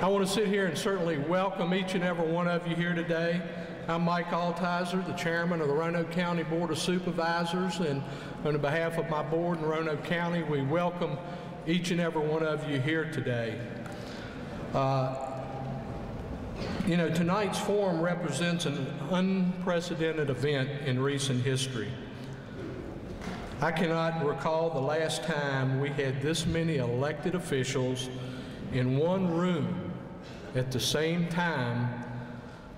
I want to sit here and certainly welcome each and every one of you here today. I'm Mike Altizer, the chairman of the Roanoke County Board of Supervisors, and on behalf of my board in Roanoke County, we welcome each and every one of you here today. Tonight's forum represents an unprecedented event in recent history. I cannot recall the last time we had this many elected officials in one room at the same time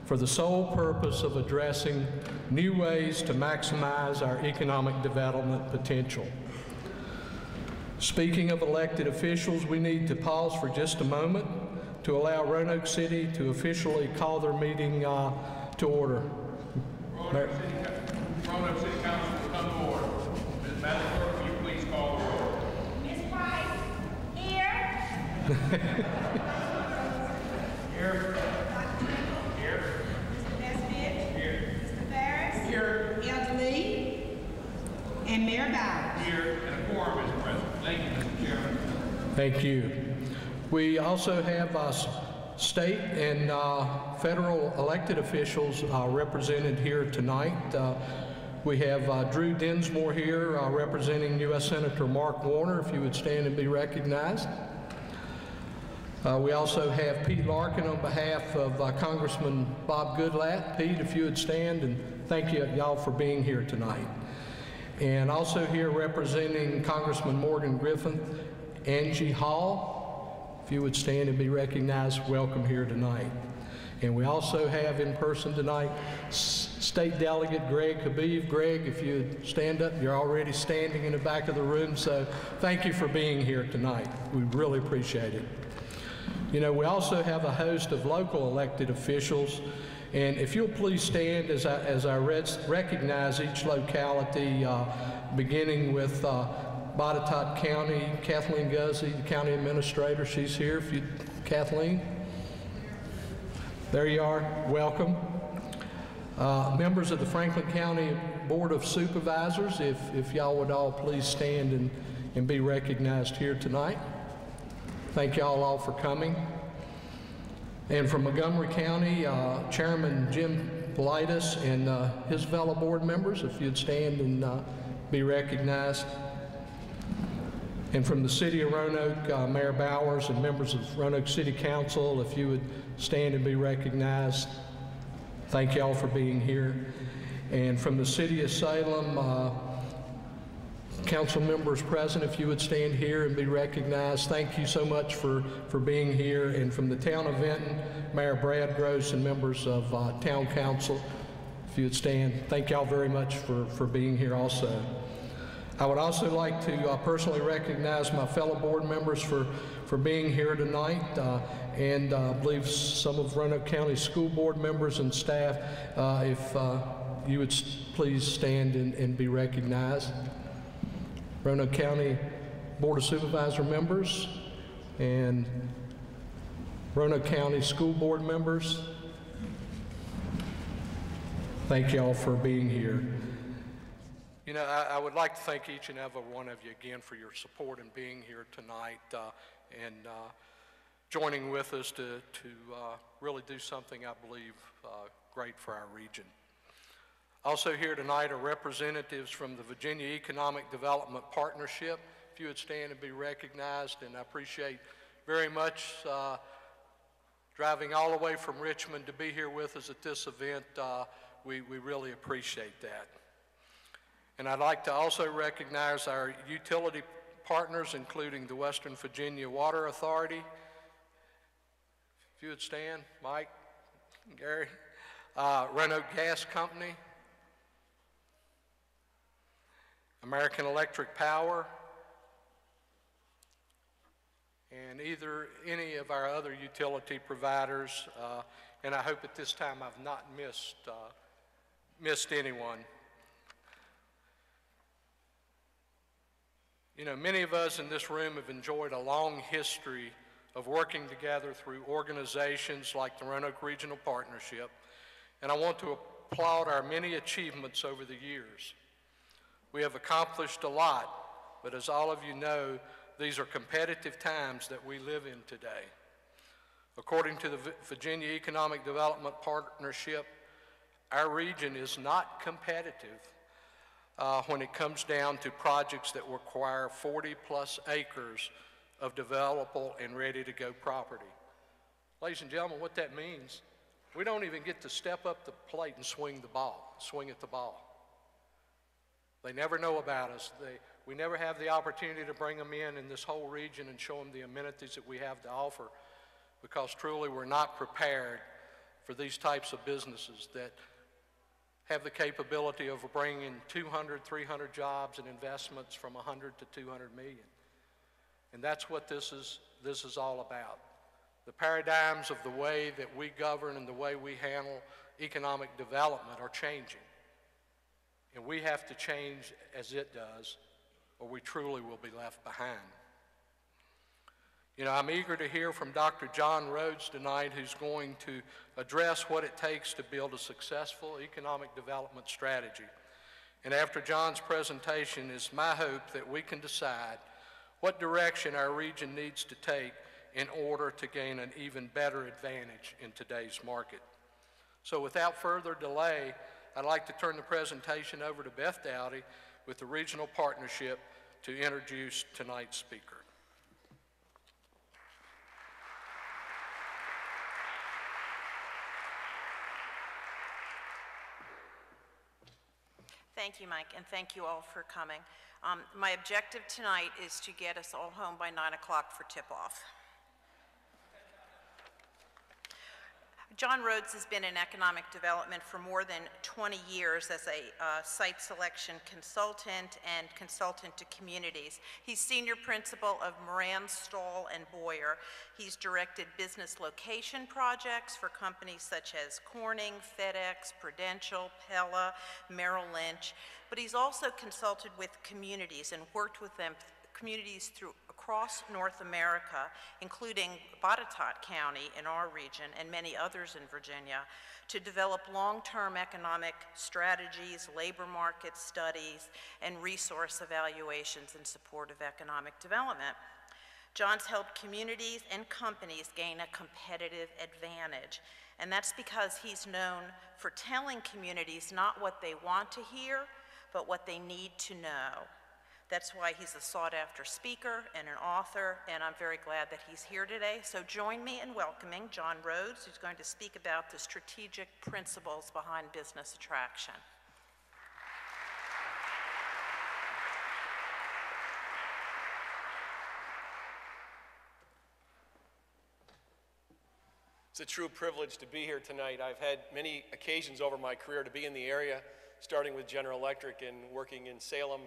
for the sole purpose of addressing new ways to maximize our economic development potential. Speaking of elected officials, we need to pause for just a moment to allow Roanoke City to officially call their meeting to order. Roanoke City Council will come to order. Ms. Botetourt, will you please call the roll? Ms. Price, here. Here. Here. Mr. Nesbitt. Here. Mr. Ferris. Here. Elder Lee. And Mayor Bowers. Here. And a quorum is present. Thank you, Mr. Chairman. Thank you. We also have state and federal elected officials represented here tonight. We have Drew Dinsmore here representing U.S. Senator Mark Warner, if you would stand and be recognized. We also have Pete Larkin on behalf of Congressman Bob Goodlatte. Pete, if you would stand, and thank you y'all for being here tonight. And also here representing Congressman Morgan Griffin, Angie Hall. If you would stand and be recognized, welcome here tonight. And we also have in person tonight State Delegate Greg Habib. Greg, if you would stand up, you're already standing in the back of the room, so thank you for being here tonight. We really appreciate it. We also have a host of local elected officials, and if you'll please stand as I recognize each locality, beginning with Botetourt County, Kathleen Guzzi, the county administrator. She's here. Kathleen. There you are. Welcome. Members of the Franklin County Board of Supervisors, if y'all would all please stand and be recognized here tonight. Thank y'all all for coming. And from Montgomery County, Chairman Jim Politis and his fellow board members, if you'd stand and be recognized. And from the City of Roanoke, Mayor Bowers and members of Roanoke City Council, if you would stand and be recognized. Thank you all for being here. And from the City of Salem, council members present, if you would stand here and be recognized. Thank you so much for being here. And from the town of Vinton, Mayor Brad Gross and members of town council, if you would stand. Thank y'all very much for being here also. I would also like to personally recognize my fellow board members for being here tonight, and I believe some of Roanoke County school board members and staff, if you would please stand and be recognized. Roanoke County Board of Supervisor members and Roanoke County school board members, thank you all for being here. I would like to thank each and every one of you again for your support in being here tonight and joining with us to really do something I believe great for our region. Also here tonight are representatives from the Virginia Economic Development Partnership. If you would stand and be recognized, and I appreciate very much driving all the way from Richmond to be here with us at this event. We really appreciate that. And I'd like to also recognize our utility partners, including the Western Virginia Water Authority. If you would stand, Mike, Gary, Roanoke Gas Company, American Electric Power, and any of our other utility providers. And I hope at this time I've not missed anyone. Many of us in this room have enjoyed a long history of working together through organizations like the Roanoke Regional Partnership, and I want to applaud our many achievements over the years. We have accomplished a lot, but as all of you know, these are competitive times that we live in today. According to the Virginia Economic Development Partnership, our region is not competitive when it comes down to projects that require 40+ acres of developable and ready-to-go property. Ladies and gentlemen, what that means, we don't even get to step up the plate and swing at the ball. They never know about us. We never have the opportunity to bring them in this whole region and show them the amenities that we have to offer, because truly we're not prepared for these types of businesses that have the capability of bringing 200, 300 jobs and investments from 100 to 200 million. And that's what this is all about. The paradigms of the way that we govern and the way we handle economic development are changing. And we have to change as it does, or we truly will be left behind. You know, I'm eager to hear from Dr. John Rhodes tonight, who's going to address what it takes to build a successful economic development strategy. And after John's presentation, it's my hope that we can decide what direction our region needs to take in order to gain an even better advantage in today's market. So without further delay, I'd like to turn the presentation over to Beth Dowdy with the Regional Partnership to introduce tonight's speaker. Thank you, Mike, and thank you all for coming. My objective tonight is to get us all home by 9 o'clock for tip-off. John Rhodes has been in economic development for more than 20 years as a site selection consultant and consultant to communities. He's senior principal of Moran, Stahl, and Boyer. He's directed business location projects for companies such as Corning, FedEx, Prudential, Pella, Merrill Lynch, but he's also consulted with communities and worked with them, communities across North America, including Botetourt County in our region and many others in Virginia, to develop long-term economic strategies, labor market studies, and resource evaluations in support of economic development. John's helped communities and companies gain a competitive advantage, and that's because he's known for telling communities not what they want to hear, but what they need to know. That's why he's a sought-after speaker and an author, and I'm very glad that he's here today. So join me in welcoming John Rhodes, who's going to speak about the strategic principles behind business attraction. It's a true privilege to be here tonight. I've had many occasions over my career to be in the area, starting with General Electric and working in Salem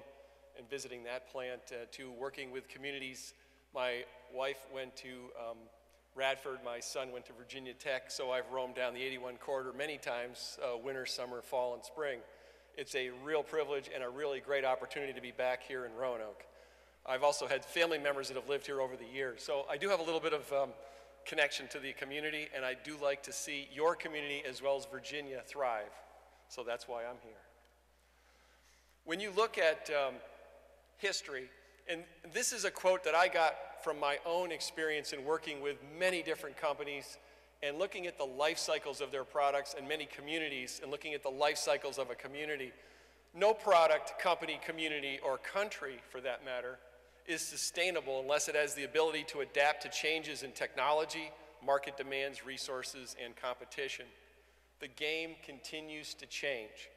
and visiting that plant, to working with communities. My wife went to Radford, my son went to Virginia Tech, so I've roamed down the 81 corridor many times, winter, summer, fall, and spring. It's a real privilege and a really great opportunity to be back here in Roanoke. I've also had family members that have lived here over the years, so I do have a little bit of connection to the community, and I do like to see your community as well as Virginia thrive, so that's why I'm here. When you look at history, and this is a quote that I got from my own experience in working with many different companies and looking at the life cycles of their products and many communities and looking at the life cycles of a community. No product, company, community, or country, for that matter, is sustainable unless it has the ability to adapt to changes in technology, market demands, resources, and competition. The game continues to change.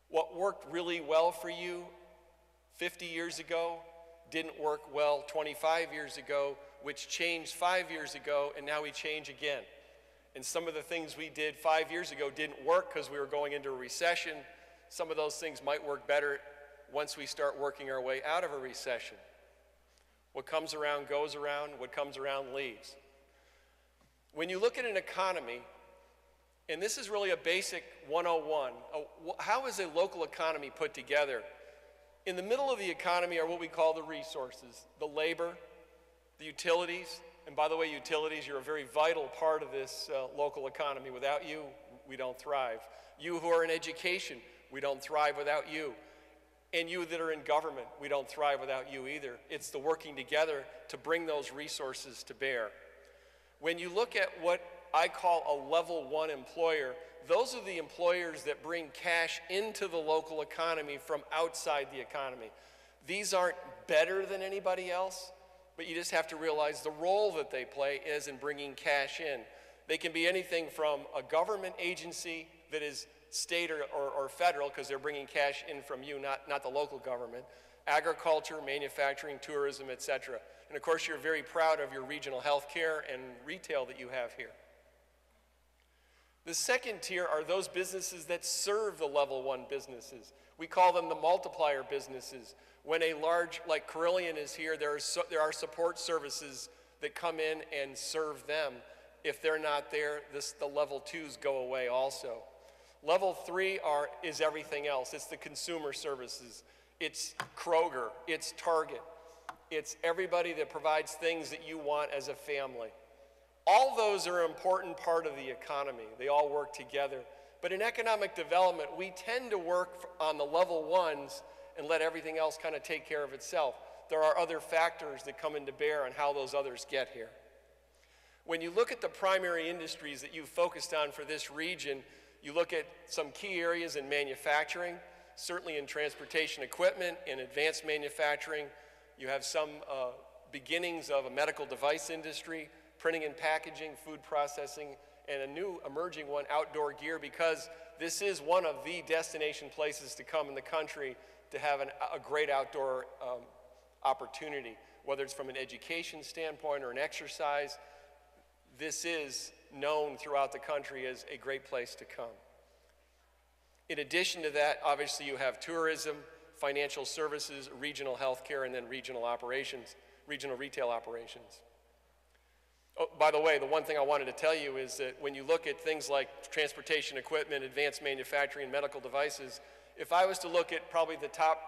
What worked really well for you 50 years ago didn't work well 25 years ago, which changed 5 years ago, and now we change again. And some of the things we did 5 years ago didn't work because we were going into a recession. Some of those things might work better once we start working our way out of a recession. What comes around goes around, what comes around leaves. When you look at an economy, and this is really a basic 101, how is a local economy put together? In the middle of the economy are what we call the resources, the labor, the utilities, and by the way, utilities, you're a very vital part of this local economy. Without you, we don't thrive. You who are in education, we don't thrive without you. And you that are in government, we don't thrive without you either. It's the working together to bring those resources to bear. When you look at what I call a level 1 employer, those are the employers that bring cash into the local economy from outside the economy. These aren't better than anybody else, but you just have to realize the role that they play is in bringing cash in. They can be anything from a government agency that is state or federal, because they're bringing cash in from you, not the local government, agriculture, manufacturing, tourism, etc. And of course, you're very proud of your regional health care and retail that you have here. The second tier are those businesses that serve the level 1 businesses. We call them the multiplier businesses. When a large, like Carillion is here, there are support services that come in and serve them. If they're not there, the level 2s go away also. Level 3 is everything else. It's the consumer services. It's Kroger. It's Target. It's everybody that provides things that you want as a family. All those are an important part of the economy. They all work together. But in economic development, we tend to work on the level 1s and let everything else kind of take care of itself. There are other factors that come into bear on how those others get here. When you look at the primary industries that you've focused on for this region, you look at some key areas in manufacturing, certainly in transportation equipment, in advanced manufacturing. You have some beginnings of a medical device industry, printing and packaging, food processing, and a new emerging one, outdoor gear, because this is one of the destination places to come in the country to have a great outdoor opportunity, whether it's from an education standpoint or an exercise. This is known throughout the country as a great place to come. In addition to that, obviously you have tourism, financial services, regional healthcare, and then regional operations, regional retail operations. Oh, by the way, the one thing I wanted to tell you is that when you look at things like transportation equipment, advanced manufacturing, and medical devices, if I was to look at probably the top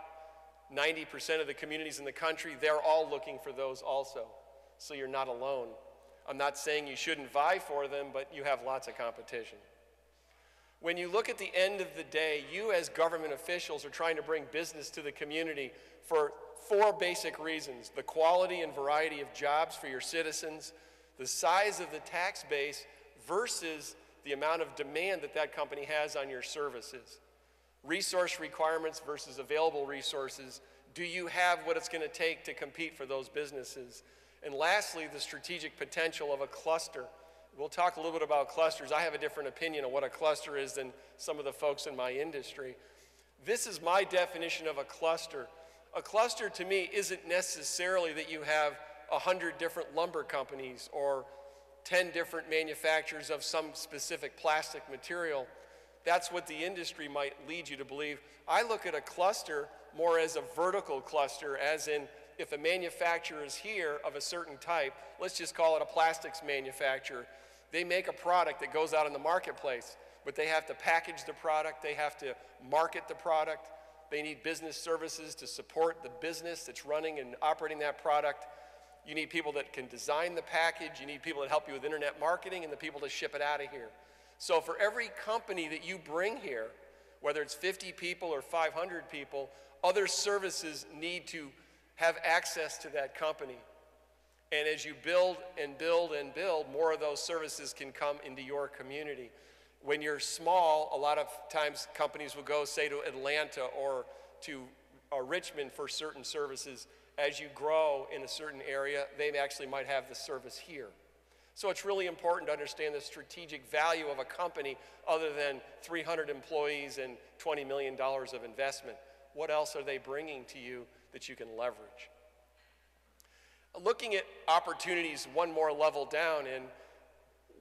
90% of the communities in the country, they're all looking for those also. So you're not alone. I'm not saying you shouldn't vie for them, but you have lots of competition. When you look at the end of the day, you as government officials are trying to bring business to the community for 4 basic reasons: the quality and variety of jobs for your citizens, the size of the tax base versus the amount of demand that that company has on your services, resource requirements versus available resources. Do you have what it's going to take to compete for those businesses? And lastly, the strategic potential of a cluster. We'll talk a little bit about clusters. I have a different opinion of what a cluster is than some of the folks in my industry. This is my definition of a cluster. A cluster to me isn't necessarily that you have 100 different lumber companies or 10 different manufacturers of some specific plastic material. That's what the industry might lead you to believe. I look at a cluster more as a vertical cluster, as in if a manufacturer is here of a certain type, let's just call it a plastics manufacturer. They make a product that goes out in the marketplace, but they have to package the product, they have to market the product, they need business services to support the business that's running and operating that product. You need people that can design the package, you need people that help you with internet marketing, and the people to ship it out of here. So for every company that you bring here, whether it's 50 people or 500 people, other services need to have access to that company. And as you build and build and build, more of those services can come into your community. When you're small, a lot of times companies will go, say, to Atlanta or to Richmond for certain services. As you grow in a certain area, they actually might have the service here. So it's really important to understand the strategic value of a company other than 300 employees and $20 million of investment. What else are they bringing to you that you can leverage? Looking at opportunities one more level down, and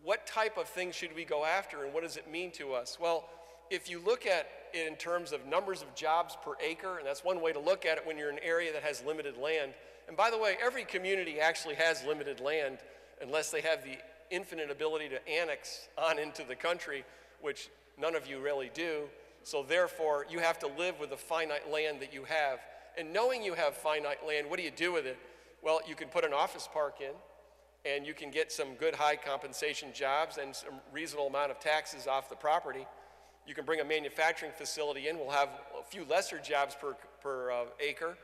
what type of things should we go after and what does it mean to us? Well, if you look at it in terms of numbers of jobs per acre, and that's one way to look at it when you're in an area that has limited land. And by the way, every community actually has limited land unless they have the infinite ability to annex on into the country, which none of you really do. So therefore, you have to live with the finite land that you have. And knowing you have finite land, what do you do with it? Well, you can put an office park in, and you can get some good high compensation jobs and some reasonable amount of taxes off the property. You can bring a manufacturing facility in. We'll have a few lesser jobs per acre,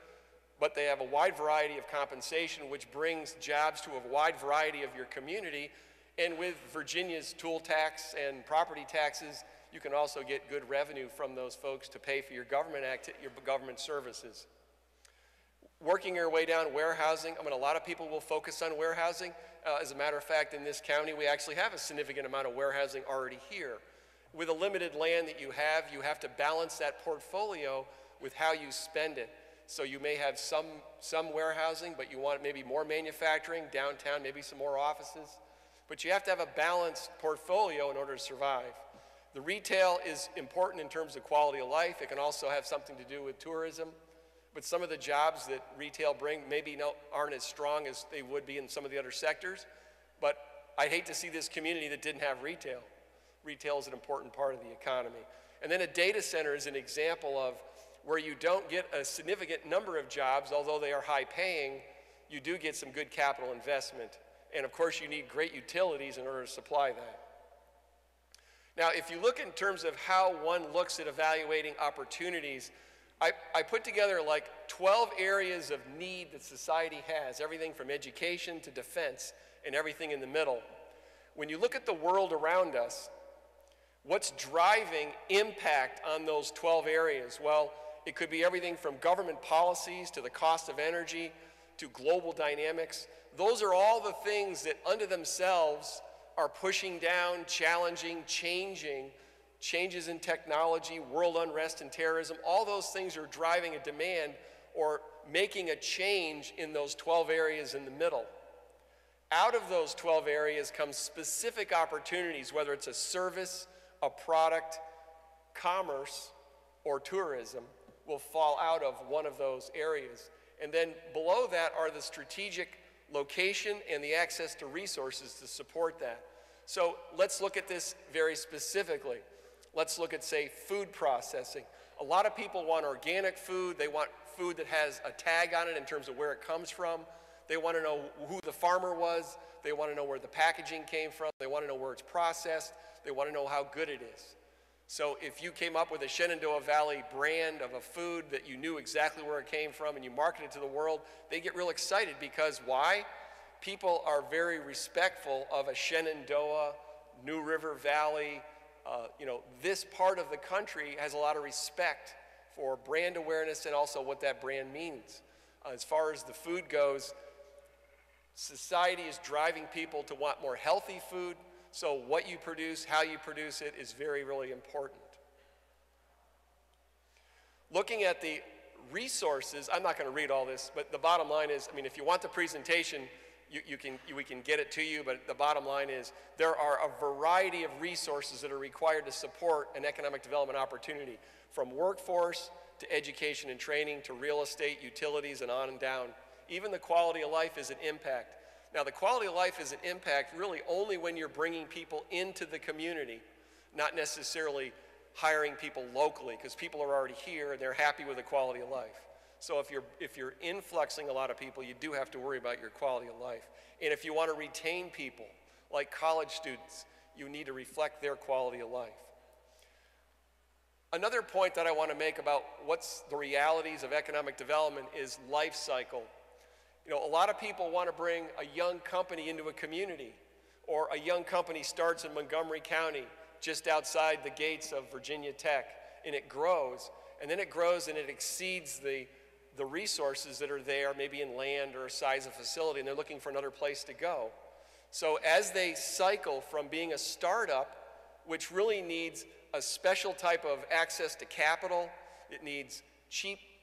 but they have a wide variety of compensation, which brings jobs to a wide variety of your community. And with Virginia's tool tax and property taxes, you can also get good revenue from those folks to pay for your government services. Working your way down warehousing, I mean, a lot of people will focus on warehousing. As a matter of fact, in this county, we actually have a significant amount of warehousing already here. With the limited land that you have to balance that portfolio with how you spend it. So you may have some warehousing, but you want maybe more manufacturing, downtown, maybe some more offices. But you have to have a balanced portfolio in order to survive. The retail is important in terms of quality of life. It can also have something to do with tourism. But some of the jobs that retail bring maybe aren't as strong as they would be in some of the other sectors. But I'd hate to see this community that didn't have retail. Retail is an important part of the economy. And then a data center is an example of where you don't get a significant number of jobs, although they are high paying, you do get some good capital investment. And of course, you need great utilities in order to supply that. Now, if you look in terms of how one looks at evaluating opportunities, I put together like 12 areas of need that society has, everything from education to defense and everything in the middle. When you look at the world around us, what's driving impact on those 12 areas? Well, it could be everything from government policies to the cost of energy to global dynamics. Those are all the things that unto themselves are pushing down, challenging, changes in technology, world unrest and terrorism. All those things are driving a demand or making a change in those 12 areas in the middle. Out of those 12 areas come specific opportunities, whether it's a service, a product, commerce, or tourism will fall out of one of those areas. And then below that are the strategic location and the access to resources to support that. So let's look at this very specifically. Let's look at, say, food processing. A lot of people want organic food. They want food that has a tag on it in terms of where it comes from. They want to know who the farmer was. They want to know where the packaging came from. They want to know where it's processed. They want to know how good it is. So if you came up with a Shenandoah Valley brand of a food that you knew exactly where it came from and you market it to the world, they get real excited because why? People are very respectful of a Shenandoah, New River Valley. This part of the country has a lot of respect for brand awareness and also what that brand means. As far as the food goes, society is driving people to want more healthy food. So what you produce, how you produce it is very, really important. Looking at the resources, I'm not going to read all this, but the bottom line is, if you want the presentation, we can get it to you, but the bottom line is there are a variety of resources that are required to support an economic development opportunity, from workforce to education and training to real estate, utilities, and on and down. Even the quality of life is an impact. Now, the quality of life is an impact really only when you're bringing people into the community, not necessarily hiring people locally, because people are already here and they're happy with the quality of life. So if you're influxing a lot of people, you do have to worry about your quality of life. And if you want to retain people, like college students, you need to reflect their quality of life. Another point that I want to make about what's the realities of economic development is life cycle. A lot of people want to bring a young company into a community, or a young company starts in Montgomery County, just outside the gates of Virginia Tech, and it grows, and then it grows and it exceeds the resources that are there, maybe in land or size of facility, and they're looking for another place to go. So as they cycle from being a startup, which really needs a special type of access to capital, it needs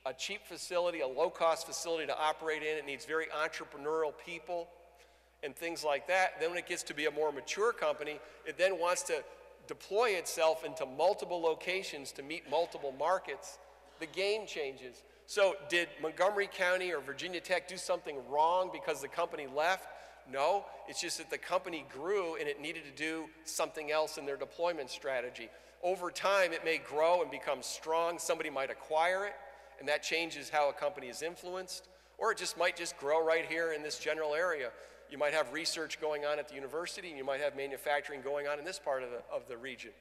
a cheap facility, a low-cost facility to operate in, it needs very entrepreneurial people and things like that. Then when it gets to be a more mature company, it then wants to deploy itself into multiple locations to meet multiple markets. The game changes. So did Montgomery County or Virginia Tech do something wrong because the company left? No, it's just that the company grew and it needed to do something else in their deployment strategy. Over time, it may grow and become strong. Somebody might acquire it, and that changes how a company is influenced. Or it might just grow right here in this general area. You might have research going on at the university, and you might have manufacturing going on in this part of the region.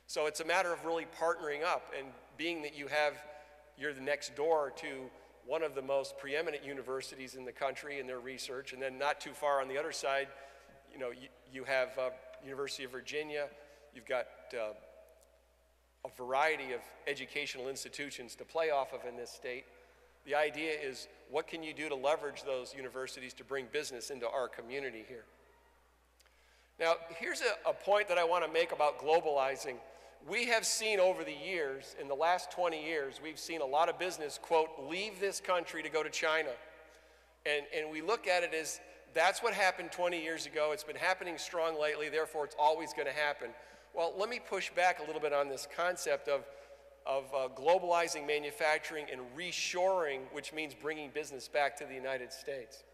So it's a matter of really partnering up, and being that you're the next door to one of the most preeminent universities in the country in their research, and then not too far on the other side, You know, you have University of Virginia, you've got a variety of educational institutions to play off of in this state. The idea is, what can you do to leverage those universities to bring business into our community here? Now, here's a point that I want to make about globalizing. We have seen over the years, in the last 20 years, we've seen a lot of business, quote, leave this country to go to China. And we look at it as, that's what happened 20 years ago. It's been happening strong lately, therefore it's always going to happen. Well, let me push back a little bit on this concept of globalizing manufacturing and reshoring, which means bringing business back to the United States.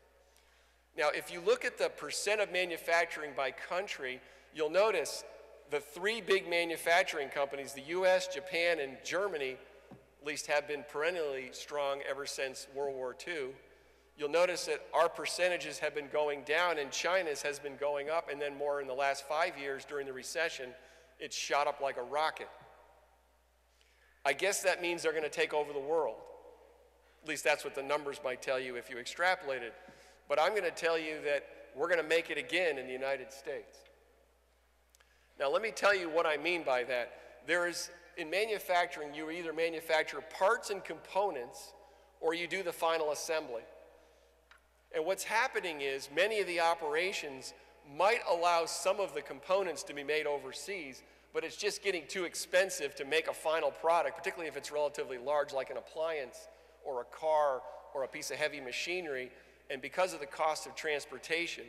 Now, if you look at the percent of manufacturing by country, you'll notice the three big manufacturing companies, the US, Japan, and Germany, at least have been perennially strong ever since World War II. You'll notice that our percentages have been going down and China's has been going up, and then more in the last 5 years during the recession, it's shot up like a rocket. I guess that means they're going to take over the world. At least that's what the numbers might tell you if you extrapolate it. But I'm going to tell you that we're going to make it again in the United States. Now, let me tell you what I mean by that. In manufacturing, you either manufacture parts and components or you do the final assembly. And what's happening is many of the operations might allow some of the components to be made overseas, but it's just getting too expensive to make a final product, particularly if it's relatively large, like an appliance or a car or a piece of heavy machinery. And because of the cost of transportation,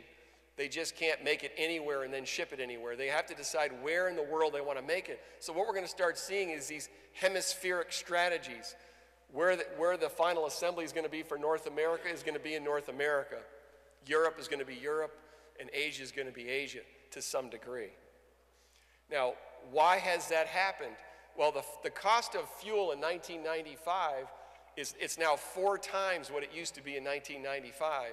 they just can't make it anywhere and then ship it anywhere. They have to decide where in the world they want to make it. So what we're going to start seeing is these hemispheric strategies. Where the final assembly is going to be for North America is going to be in North America. Europe is going to be Europe, and Asia is going to be Asia to some degree. Now, why has that happened? Well, the cost of fuel in 1995 it's now 4 times what it used to be in 1995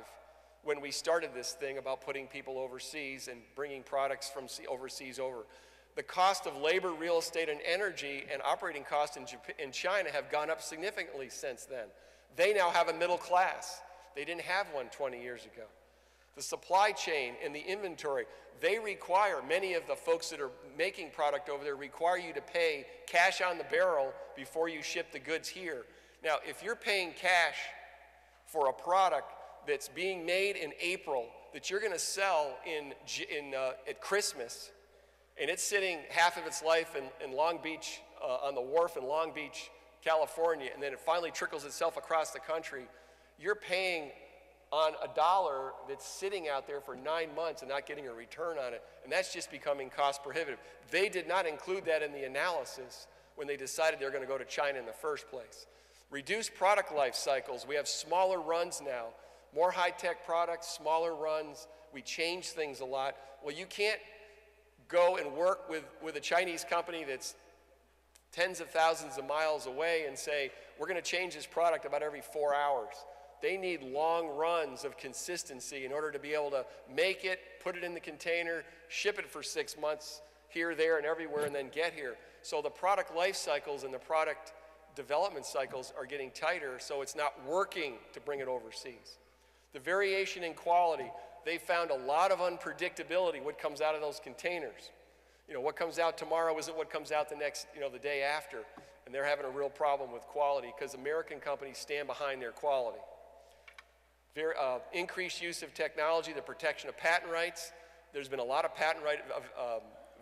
when we started this thing about putting people overseas and bringing products from overseas over. The cost of labor, real estate, and energy and operating costs in China have gone up significantly since then. They now have a middle class. They didn't have one 20 years ago. The supply chain and the inventory, they require, many of the folks that are making product over there require you to pay cash on the barrel before you ship the goods here. Now, if you're paying cash for a product that's being made in April that you're going to sell at Christmas, and it's sitting half of its life in Long Beach, on the wharf in Long Beach, California, and then it finally trickles itself across the country, you're paying on a dollar that's sitting out there for 9 months and not getting a return on it, and that's just becoming cost prohibitive. They did not include that in the analysis when they decided they were going to go to China in the first place. Reduced product life cycles. We have smaller runs now, more high-tech products, smaller runs. We change things a lot. Well, you can't go and work with a Chinese company that's tens of thousands of miles away and say, we're going to change this product about every 4 hours. They need long runs of consistency in order to be able to make it, put it in the container, ship it for 6 months here, there, and everywhere, and then get here. So the product life cycles and the product development cycles are getting tighter, so it's not working to bring it overseas. The variation in quality, they found a lot of unpredictability what comes out of those containers. You know, what comes out tomorrow isn't what comes out the day after, and they're having a real problem with quality because American companies stand behind their quality. Increased use of technology, the protection of patent rights. There's been a lot of patent right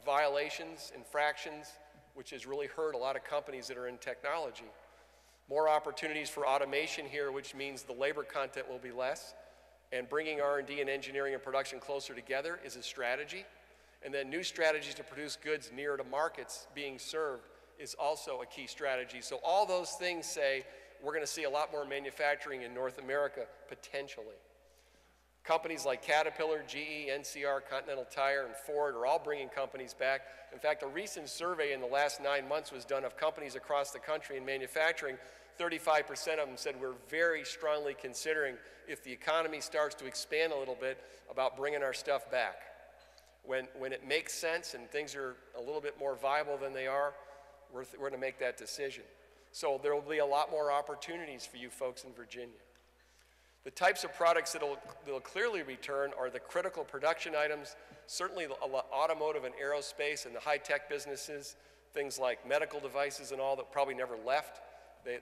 violations, infractions, which has really hurt a lot of companies that are in technology. More opportunities for automation here, which means the labor content will be less, and bringing R&D and engineering and production closer together is a strategy. And then new strategies to produce goods nearer to markets being served is also a key strategy. So all those things say we're going to see a lot more manufacturing in North America, potentially. Companies like Caterpillar, GE, NCR, Continental Tire, and Ford are all bringing companies back. In fact, a recent survey in the last 9 months was done of companies across the country in manufacturing. 35% of them said we're very strongly considering, if the economy starts to expand a little bit, about bringing our stuff back. When it makes sense and things are a little bit more viable than they are, we're going to make that decision. So there will be a lot more opportunities for you folks in Virginia. The types of products that'll clearly return are the critical production items, certainly the automotive and aerospace and the high-tech businesses, things like medical devices and all that probably never left.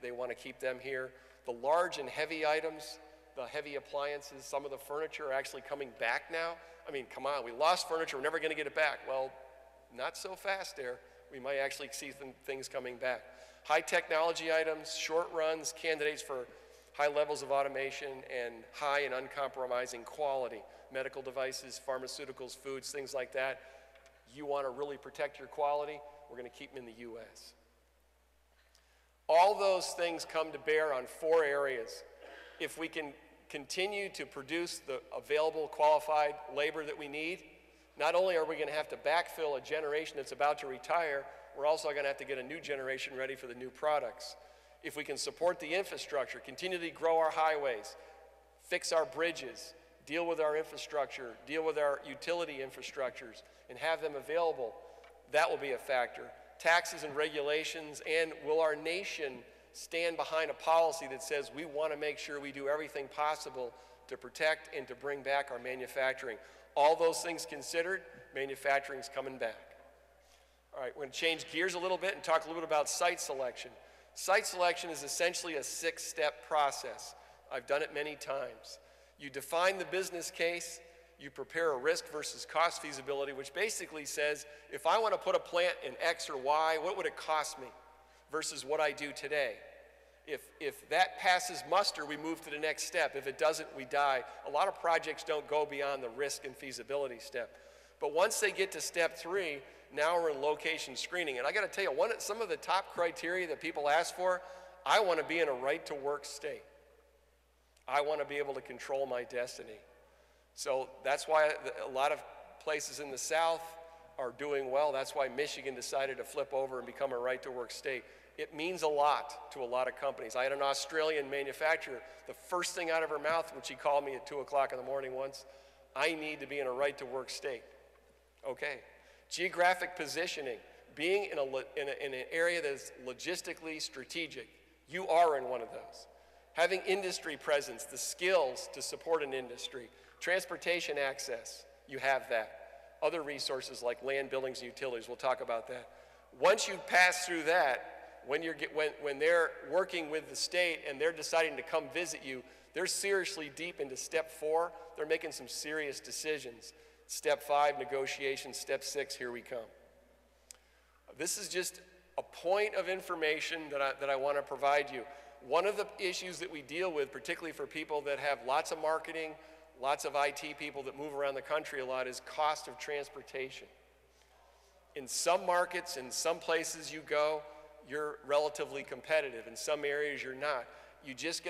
They want to keep them here. The large and heavy items, the heavy appliances, some of the furniture are actually coming back now. I mean, come on, we lost furniture, we're never going to get it back. Well, not so fast there. We might actually see things coming back. High technology items, short runs, candidates for high levels of automation and high and uncompromising quality. Medical devices, pharmaceuticals, foods, things like that. You want to really protect your quality, we're going to keep them in the U.S. All those things come to bear on 4 areas. If we can continue to produce the available qualified labor that we need, not only are we going to have to backfill a generation that's about to retire, we're also going to have to get a new generation ready for the new products. If we can support the infrastructure, continually grow our highways, fix our bridges, deal with our infrastructure, deal with our utility infrastructures, and have them available, that will be a factor. Taxes and regulations, and will our nation stand behind a policy that says we want to make sure we do everything possible to protect and to bring back our manufacturing. All those things considered, manufacturing's coming back. All right, we're going to change gears a little bit and talk a little bit about site selection. Site selection is essentially a 6-step process. I've done it many times. You define the business case, you prepare a risk versus cost feasibility, which basically says, if I want to put a plant in X or Y, what would it cost me versus what I do today? If that passes muster, we move to the next step. If it doesn't, we die. A lot of projects don't go beyond the risk and feasibility step. But once they get to step 3, now we're in location screening. And I got to tell you, some of the top criteria that people ask for, I want to be in a right-to-work state. I want to be able to control my destiny. So that's why a lot of places in the South are doing well. That's why Michigan decided to flip over and become a right-to-work state. It means a lot to a lot of companies. I had an Australian manufacturer, the first thing out of her mouth when she called me at 2 o'clock in the morning once, I need to be in a right-to-work state. Okay. Geographic positioning, being in an area that is logistically strategic. You are in one of those. Having industry presence, the skills to support an industry. Transportation access, you have that. Other resources like land, buildings, and utilities, we'll talk about that. Once you pass through that, when they're working with the state and they're deciding to come visit you, they're seriously deep into step 4. They're making some serious decisions. Step 5, negotiations. Step 6, here we come. This is just a point of information that I want to provide you. One of the issues that we deal with, particularly for people that have lots of marketing, lots of IT people that move around the country a lot, is cost of transportation. In some markets, in some places you go, you're relatively competitive. In some areas, you're not. You just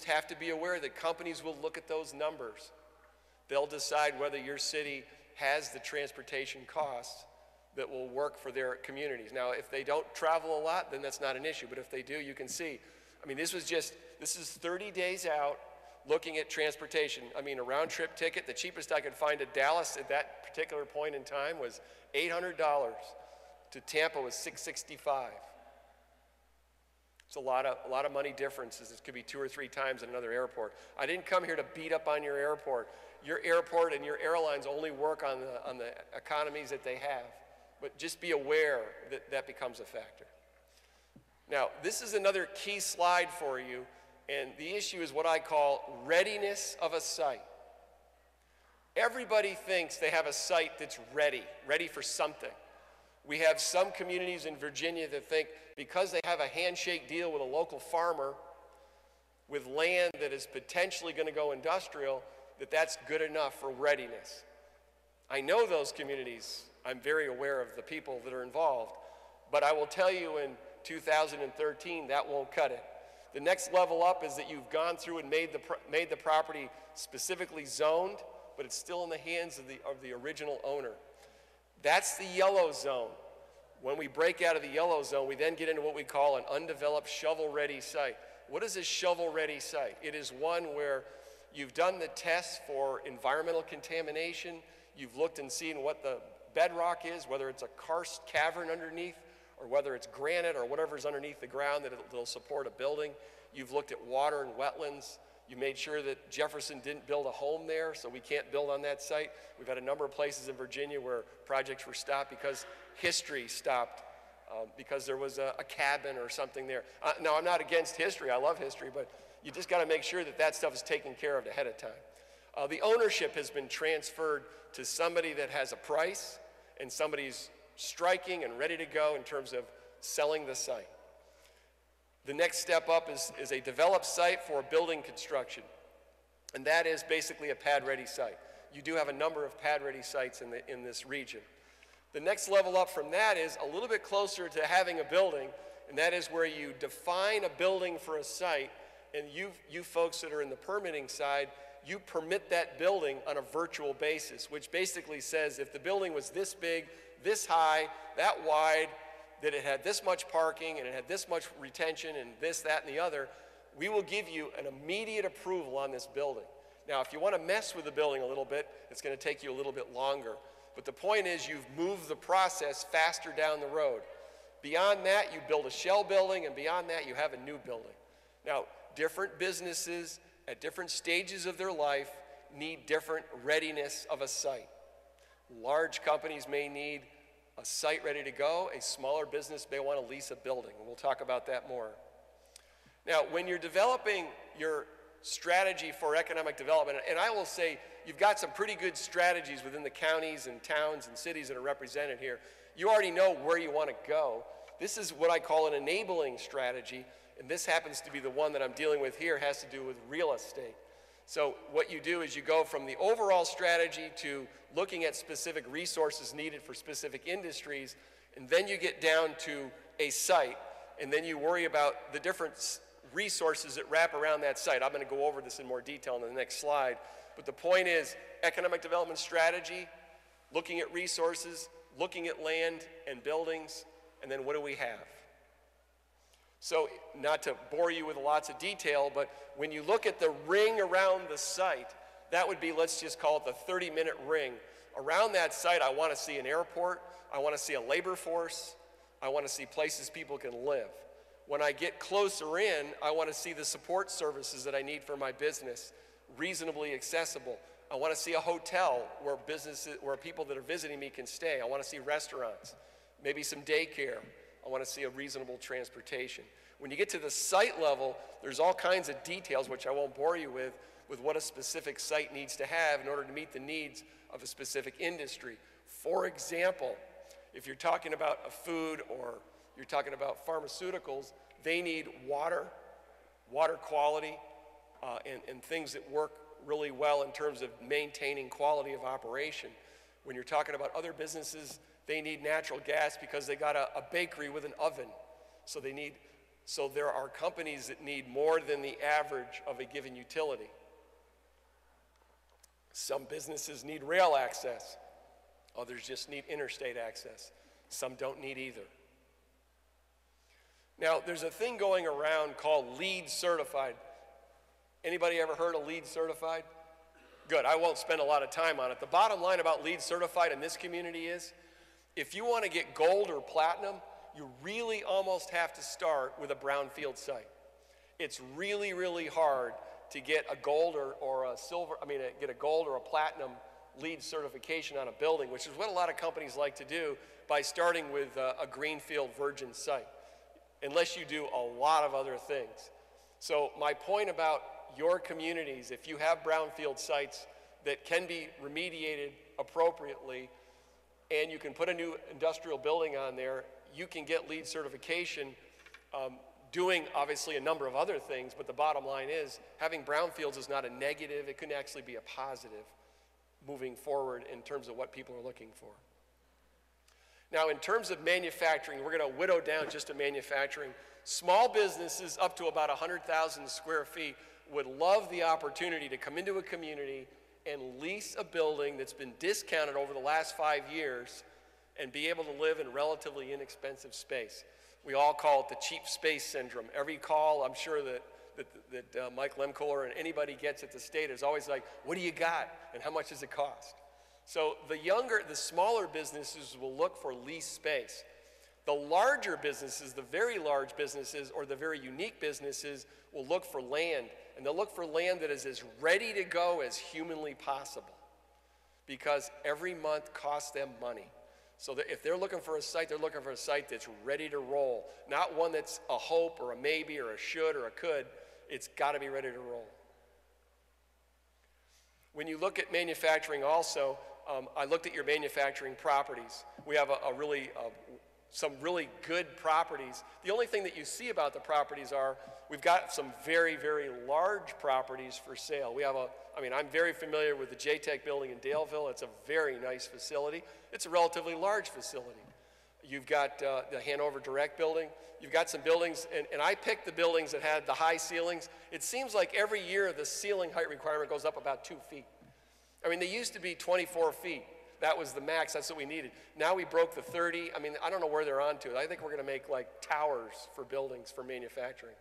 have to be aware that companies will look at those numbers. They'll decide whether your city has the transportation costs that will work for their communities. Now, if they don't travel a lot, then that's not an issue. But if they do, you can see. I mean, this is 30 days out looking at transportation. I mean, a round-trip ticket, the cheapest I could find to Dallas at that particular point in time was $800. To Tampa was $665. It's a lot of money differences. It could be 2 or 3 times in another airport. I didn't come here to beat up on your airport. Your airport and your airlines only work on the economies that they have. But just be aware that that becomes a factor. Now, this is another key slide for you, and the issue is what I call readiness of a site. Everybody thinks they have a site that's ready for something. We have some communities in Virginia that think because they have a handshake deal with a local farmer with land that is potentially going to go industrial, that that's good enough for readiness. I know those communities. I'm very aware of the people that are involved. But I will tell you in 2013, that won't cut it. The next level up is that you've gone through and made the property specifically zoned, but it's still in the hands of the original owner. That's the yellow zone. When we break out of the yellow zone, we then get into what we call an undeveloped shovel-ready site. What is a shovel-ready site? It is one where you've done the tests for environmental contamination, you've looked and seen what the bedrock is, whether it's a karst cavern underneath, or whether it's granite or whatever's underneath the ground that'll support a building. You've looked at water and wetlands. You made sure that Jefferson didn't build a home there, so we can't build on that site. We've had a number of places in Virginia where projects were stopped because history stopped, because there was a cabin or something there. Now, I'm not against history. I love history, but you just got to make sure that that stuff is taken care of ahead of time. The ownership has been transferred to somebody that has a price, and somebody's striking and ready to go in terms of selling the site. The next step up is a developed site for building construction, and that is basically a pad-ready site. You do have a number of pad-ready sites in this region. The next level up from that is a little bit closer to having a building, and that is where you define a building for a site, and you folks that are in the permitting side, you permit that building on a virtual basis, which basically says if the building was this big, this high, that wide, that it had this much parking and it had this much retention and this, that, and the other, we will give you an immediate approval on this building. Now, if you want to mess with the building a little bit, it's going to take you a little bit longer. But the point is you've moved the process faster down the road. Beyond that, you build a shell building, and beyond that, you have a new building. Now, different businesses at different stages of their life need different readiness of a site. Large companies may need a site ready to go. A smaller business may want to lease a building, and we'll talk about that more. Now, when you're developing your strategy for economic development, and I will say you've got some pretty good strategies within the counties and towns and cities that are represented here. You already know where you want to go. This is what I call an enabling strategy, and this happens to be the one that I'm dealing with here, has to do with real estate. So what you do is you go from the overall strategy to looking at specific resources needed for specific industries, and then you get down to a site, and then you worry about the different resources that wrap around that site. I'm going to go over this in more detail in the next slide, but the point is economic development strategy, looking at resources, looking at land and buildings, and then what do we have? So not to bore you with lots of detail, but when you look at the ring around the site, that would be, let's just call it the 30-minute ring. Around that site, I want to see an airport, I want to see a labor force, I want to see places people can live. When I get closer in, I want to see the support services that I need for my business, reasonably accessible. I want to see a hotel where people that are visiting me can stay. I want to see restaurants, maybe some daycare. I want to see a reasonable transportation. When you get to the site level, there's all kinds of details, which I won't bore you with what a specific site needs to have in order to meet the needs of a specific industry. For example, if you're talking about a food or you're talking about pharmaceuticals, they need water quality, and things that work really well in terms of maintaining quality of operation. When you're talking about other businesses, they need natural gas because they got a bakery with an oven. So there are companies that need more than the average of a given utility. Some businesses need rail access. Others just need interstate access. Some don't need either. Now, there's a thing going around called LEED certified. Anybody ever heard of LEED certified? Good, I won't spend a lot of time on it. The bottom line about LEED certified in this community is, if you want to get gold or platinum, you really almost have to start with a brownfield site. It's really, really hard to get a gold or a silver, get a gold or a platinum LEED certification on a building, which is what a lot of companies like to do by starting with a greenfield virgin site, unless you do a lot of other things. So my point about your communities, if you have brownfield sites that can be remediated appropriately, and you can put a new industrial building on there, you can get LEED certification, doing obviously a number of other things, but the bottom line is having brownfields is not a negative, it can actually be a positive moving forward in terms of what people are looking for. Now, in terms of manufacturing, we're going to whittle down just to manufacturing. Small businesses up to about 100,000 square feet would love the opportunity to come into a community and lease a building that's been discounted over the last 5 years and be able to live in relatively inexpensive space. We all call it the cheap space syndrome. Every call, I'm sure that Mike Lemkohler and anybody gets at the state is always like, what do you got and how much does it cost? So the smaller businesses will look for lease space. The larger businesses, the very large businesses or the very unique businesses will look for land, and they'll look for land that is as ready to go as humanly possible, because every month costs them money. So that if they're looking for a site, they're looking for a site that's ready to roll, not one that's a hope or a maybe or a should or a could. It's got to be ready to roll. When you look at manufacturing also, I looked at your manufacturing properties. We have some really good properties. The only thing that you see about the properties are we've got some very, very large properties for sale. We have I'm very familiar with the JTEC building in Daleville. It's a very nice facility. It's a relatively large facility. You've got the Hanover Direct building. You've got some buildings, and I picked the buildings that had the high ceilings. It seems like every year the ceiling height requirement goes up about 2 feet. I mean, they used to be 24 feet. That was the max, that's what we needed. Now we broke the 30. I mean, I don't know where they're on to. I think we're gonna make like towers for buildings for manufacturing.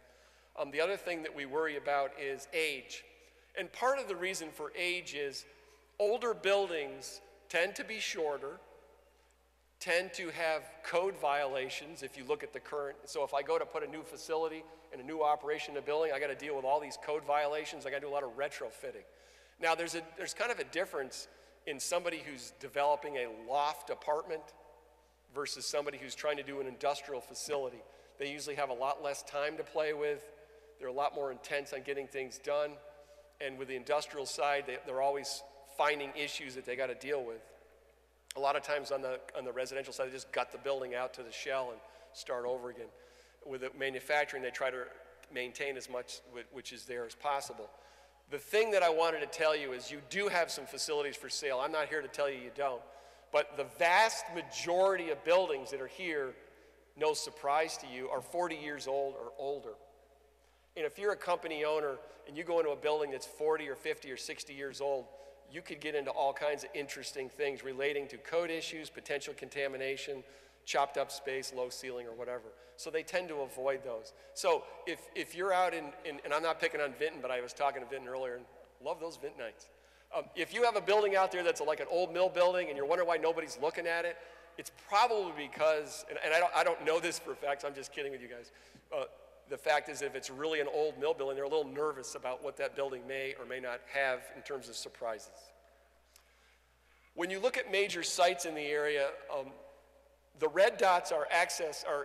The other thing that we worry about is age. And part of the reason for age is older buildings tend to be shorter, tend to have code violations if you look at the current. So if I go to put a new facility and a new operation in a building, I gotta deal with all these code violations. I gotta do a lot of retrofitting. Now there's kind of a difference in somebody who's developing a loft apartment versus somebody who's trying to do an industrial facility. They usually have a lot less time to play with. They're a lot more intense on getting things done. And with the industrial side, they're always finding issues that they got to deal with. A lot of times on the residential side, they just gut the building out to the shell and start over again. With the manufacturing, they try to maintain as much which is there as possible. The thing that I wanted to tell you is you do have some facilities for sale. I'm not here to tell you you don't. But the vast majority of buildings that are here, no surprise to you, are 40 years old or older. And if you're a company owner and you go into a building that's 40 or 50 or 60 years old, you could get into all kinds of interesting things relating to code issues, potential contamination, chopped up space, low ceiling, or whatever. So they tend to avoid those. So if you're out and I'm not picking on Vinton, but I was talking to Vinton earlier and love those Vinton nights. If you have a building out there that's like an old mill building and you're wondering why nobody's looking at it, it's probably because, and I don't know this for a fact, so I'm just kidding with you guys. The fact is, if it's really an old mill building, they're a little nervous about what that building may or may not have in terms of surprises. When you look at major sites in the area, the red dots are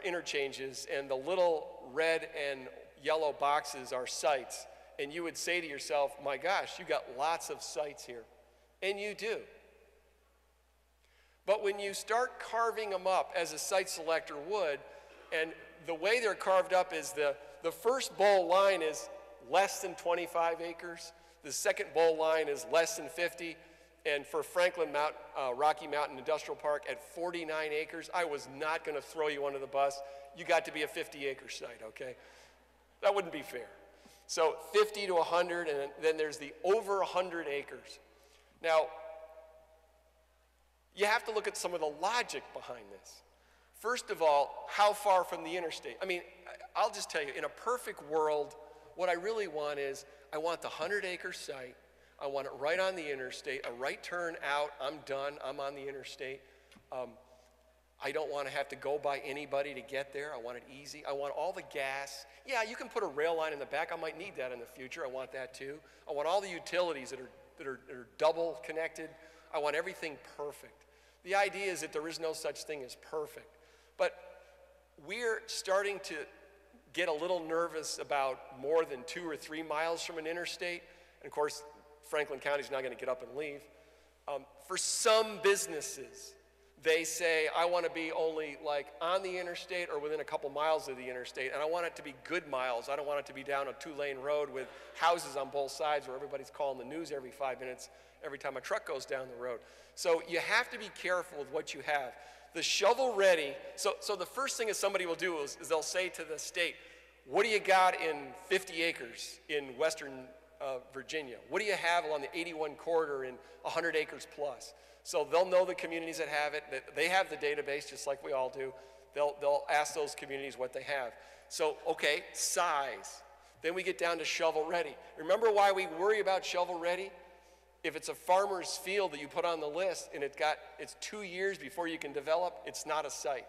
interchanges, and the little red and yellow boxes are sites. And you would say to yourself, my gosh, you got lots of sites here. And you do. But when you start carving them up as a site selector would, and the way they're carved up is the first bowl line is less than 25 acres. The second bowl line is less than 50. And for Franklin Rocky Mountain Industrial Park at 49 acres, I was not going to throw you under the bus. You got to be a 50-acre site, okay? That wouldn't be fair. So 50 to 100, and then there's the over 100 acres. Now, you have to look at some of the logic behind this. First of all, how far from the interstate? I mean, I'll just tell you, in a perfect world, what I really want is, I want the 100-acre site. I want it right on the interstate, a right turn out, I'm done, I'm on the interstate. I don't want to have to go by anybody to get there. I want it easy. I want all the gas. Yeah, you can put a rail line in the back. I might need that in the future. I want that too. I want all the utilities that are double connected. I want everything perfect. The idea is that there is no such thing as perfect. But we're starting to get a little nervous about more than 2 or 3 miles from an interstate. And of course, Franklin County's not going to get up and leave. For some businesses, they say, I want to be only like on the interstate or within a couple miles of the interstate, and I want it to be good miles. I don't want it to be down a 2-lane road with houses on both sides where everybody's calling the news every 5 minutes every time a truck goes down the road. So you have to be careful with what you have. The shovel ready, so the first thing that somebody will do is they'll say to the state, what do you got in 50 acres in western Virginia? What do you have along the 81 corridor in 100 acres plus? So they'll know the communities that have it. They have the database just like we all do. They'll ask those communities what they have. So, okay, size. Then we get down to shovel ready. Remember why we worry about shovel ready? If it's a farmer's field that you put on the list and it's 2 years before you can develop, it's not a site.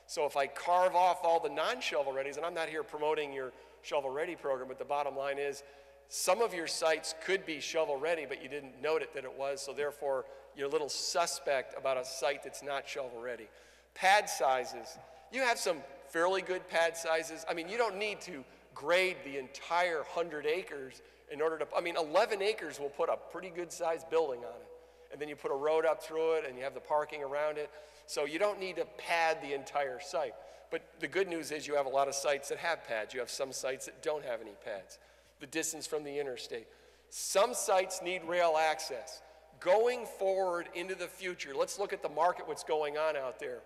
So if I carve off all the non-shovel-readies, and I'm not here promoting your shovel-ready program, but the bottom line is some of your sites could be shovel-ready, but you didn't note it that it was, so therefore you're a little suspect about a site that's not shovel-ready. Pad sizes. You have some fairly good pad sizes. I mean, you don't need to grade the entire 100 acres in order to, 11 acres will put a pretty good-sized building on it. And then you put a road up through it, and you have the parking around it. So you don't need to pad the entire site. But the good news is you have a lot of sites that have pads. You have some sites that don't have any pads. The distance from the interstate. Some sites need rail access. Going forward into the future, let's look at the market, what's going on out there.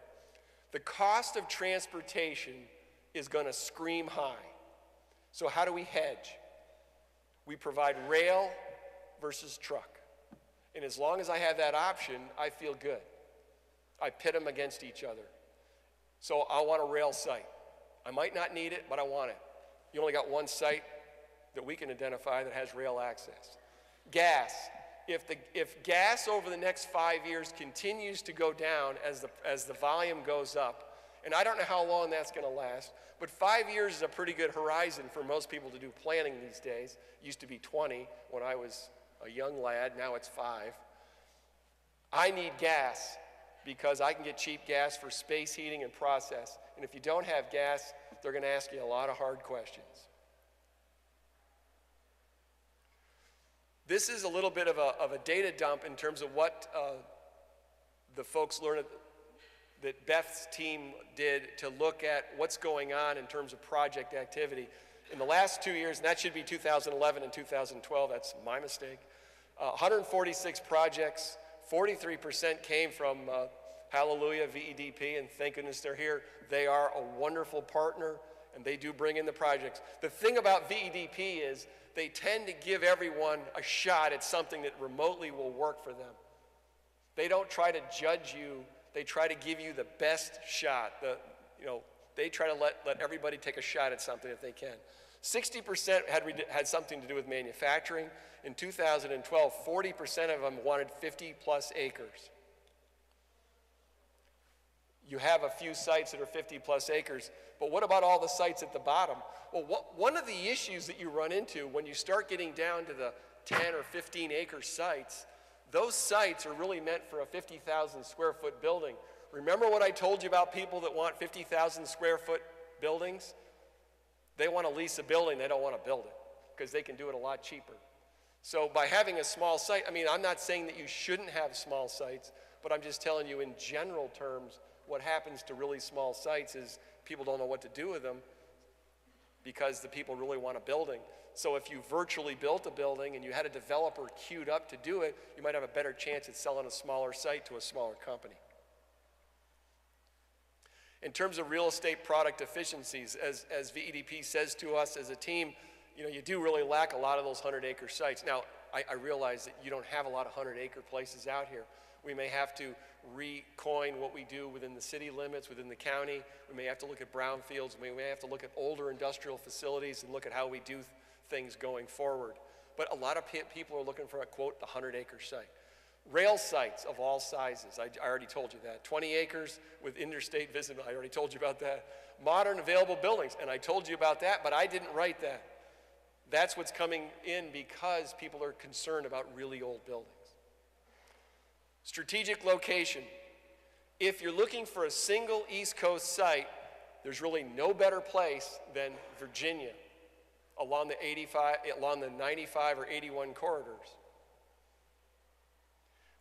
The cost of transportation is going to scream high. So how do we hedge? We provide rail versus truck. And as long as I have that option, I feel good. I pit them against each other. So I want a rail site. I might not need it, but I want it. You only got one site that we can identify that has rail access. Gas. If gas over the next 5 years continues to go down as the volume goes up, and I don't know how long that's going to last, but 5 years is a pretty good horizon for most people to do planning these days. It used to be 20 when I was a young lad, now it's 5. I need gas because I can get cheap gas for space heating and process. And if you don't have gas, they're going to ask you a lot of hard questions. This is a little bit of a data dump in terms of what the folks learned that Beth's team did to look at what's going on in terms of project activity. In the last 2 years, and that should be 2011 and 2012, that's my mistake, 146 projects, 43% came from Hallelujah, VEDP, and thank goodness they're here. They are a wonderful partner, and they do bring in the projects. The thing about VEDP is they tend to give everyone a shot at something that remotely will work for them. They don't try to judge you. They try to give you the best shot. They try to let everybody take a shot at something if they can. 60% had something to do with manufacturing. In 2012, 40% of them wanted 50-plus acres. You have a few sites that are 50-plus acres, but what about all the sites at the bottom? Well, one of the issues that you run into when you start getting down to the 10 or 15-acre sites, those sites are really meant for a 50,000 square foot building. Remember what I told you about people that want 50,000 square foot buildings? They want to lease a building, they don't want to build it because they can do it a lot cheaper. So by having a small site, I'm not saying that you shouldn't have small sites, but I'm just telling you in general terms, what happens to really small sites is people don't know what to do with them because the people really want a building. So if you virtually built a building and you had a developer queued up to do it, you might have a better chance at selling a smaller site to a smaller company. In terms of real estate product efficiencies, as VEDP says to us as a team, you do really lack a lot of those 100-acre sites. Now, I realize that you don't have a lot of 100-acre places out here. We may have to recoin what we do within the city limits, within the county. We may have to look at brownfields. We may have to look at older industrial facilities and look at how we do things going forward. But a lot of people are looking for, quote, the 100-acre site. Rail sites of all sizes, I already told you that. 20 acres with interstate visibility, I already told you about that. Modern available buildings, and I told you about that, but I didn't write that. That's what's coming in because people are concerned about really old buildings. Strategic location. If you're looking for a single East Coast site, there's really no better place than Virginia along the 95 or 81 corridors.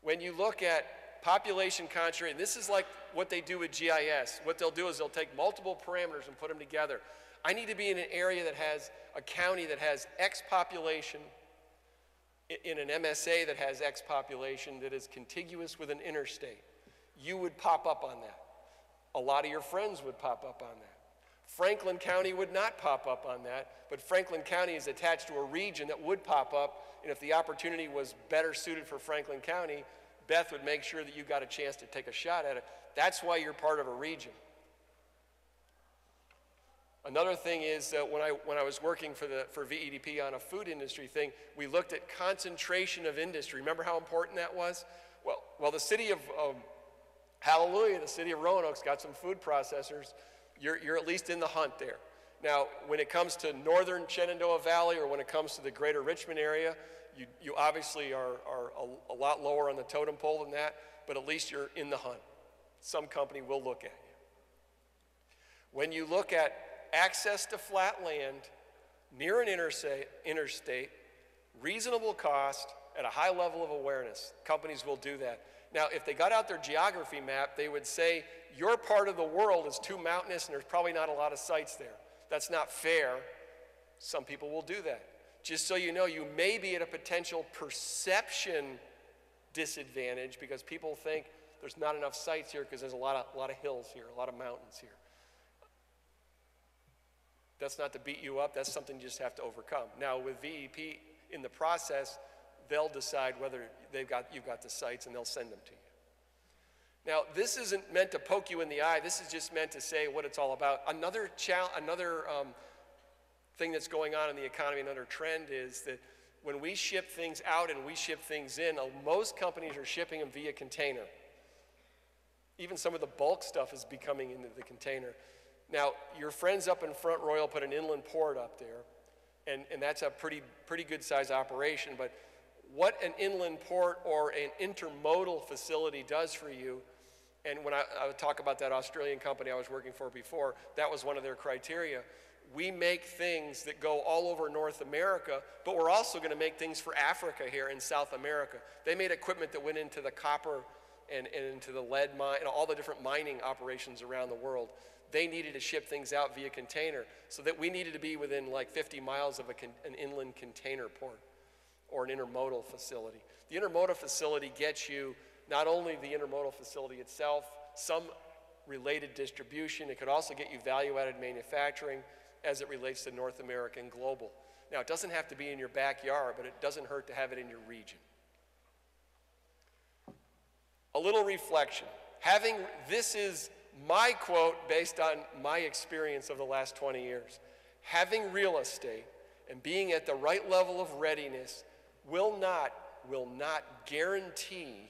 When you look at population concentration, this is like what they do with GIS. What they'll do is they'll take multiple parameters and put them together. I need to be in an area that has a county that has X population, in an MSA that has X population that is contiguous with an interstate. You would pop up on that. A lot of your friends would pop up on that. Franklin County would not pop up on that, but Franklin County is attached to a region that would pop up, and if the opportunity was better suited for Franklin County, Beth would make sure that you got a chance to take a shot at it. That's why you're part of a region. Another thing is that when I was working for VEDP on a food industry thing, we looked at concentration of industry. Remember how important that was? Well, the city of Hallelujah, the city of Roanoke's got some food processors. You're at least in the hunt there. Now, when it comes to northern Shenandoah Valley or when it comes to the greater Richmond area, you obviously are a lot lower on the totem pole than that, but at least you're in the hunt. Some company will look at you. When you look at access to flat land, near an interstate, reasonable cost, at a high level of awareness, companies will do that. Now, if they got out their geography map, they would say, your part of the world is too mountainous and there's probably not a lot of sites there. That's not fair. Some people will do that. Just so you know, you may be at a potential perception disadvantage because people think there's not enough sites here because there's a lot of hills here, a lot of mountains here. That's not to beat you up. That's something you just have to overcome. Now, with VEP in the process, they'll decide whether you've got the sites and they'll send them to you. Now, this isn't meant to poke you in the eye. This is just meant to say what it's all about. Another thing that's going on in the economy, another trend is that when we ship things out and we ship things in, most companies are shipping them via container. Even some of the bulk stuff is becoming into the container. Now, your friends up in Front Royal put an inland port up there, and that's a pretty good size operation, but what an inland port or an intermodal facility does for you, and when I would talk about that Australian company I was working for before, that was one of their criteria. We make things that go all over North America, but we're also going to make things for Africa here in South America. They made equipment that went into the copper and into the lead mine, and all the different mining operations around the world. They needed to ship things out via container, so that we needed to be within like 50 miles of an inland container port or an intermodal facility. The intermodal facility gets you not only the intermodal facility itself, some related distribution, it could also get you value-added manufacturing as it relates to North America and global. Now, it doesn't have to be in your backyard, but it doesn't hurt to have it in your region. A little reflection. This is my quote based on my experience of the last 20 years. Having real estate and being at the right level of readiness will not guarantee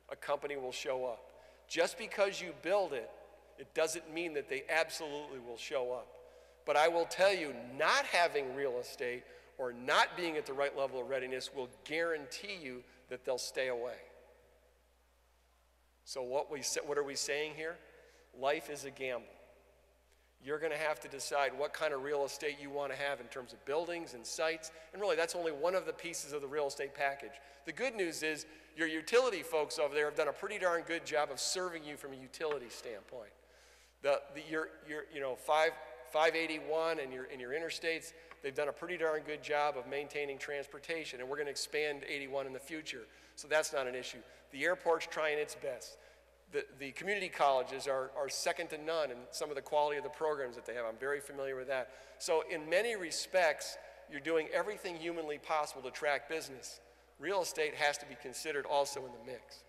a company will show up. Just because you build it, it doesn't mean that they absolutely will show up. But I will tell you, not having real estate or not being at the right level of readiness will guarantee you that they'll stay away. So what are we saying here? Life is a gamble. You're going to have to decide what kind of real estate you want to have in terms of buildings and sites, and really that's only one of the pieces of the real estate package. The good news is your utility folks over there have done a pretty darn good job of serving you from a utility standpoint. Your 581 and your interstates, they've done a pretty darn good job of maintaining transportation, and we're going to expand 81 in the future, so that's not an issue. The airport's trying its best. The community colleges are second to none in some of the quality of the programs that they have. I'm very familiar with that. So in many respects, you're doing everything humanly possible to attract business. Real estate has to be considered also in the mix.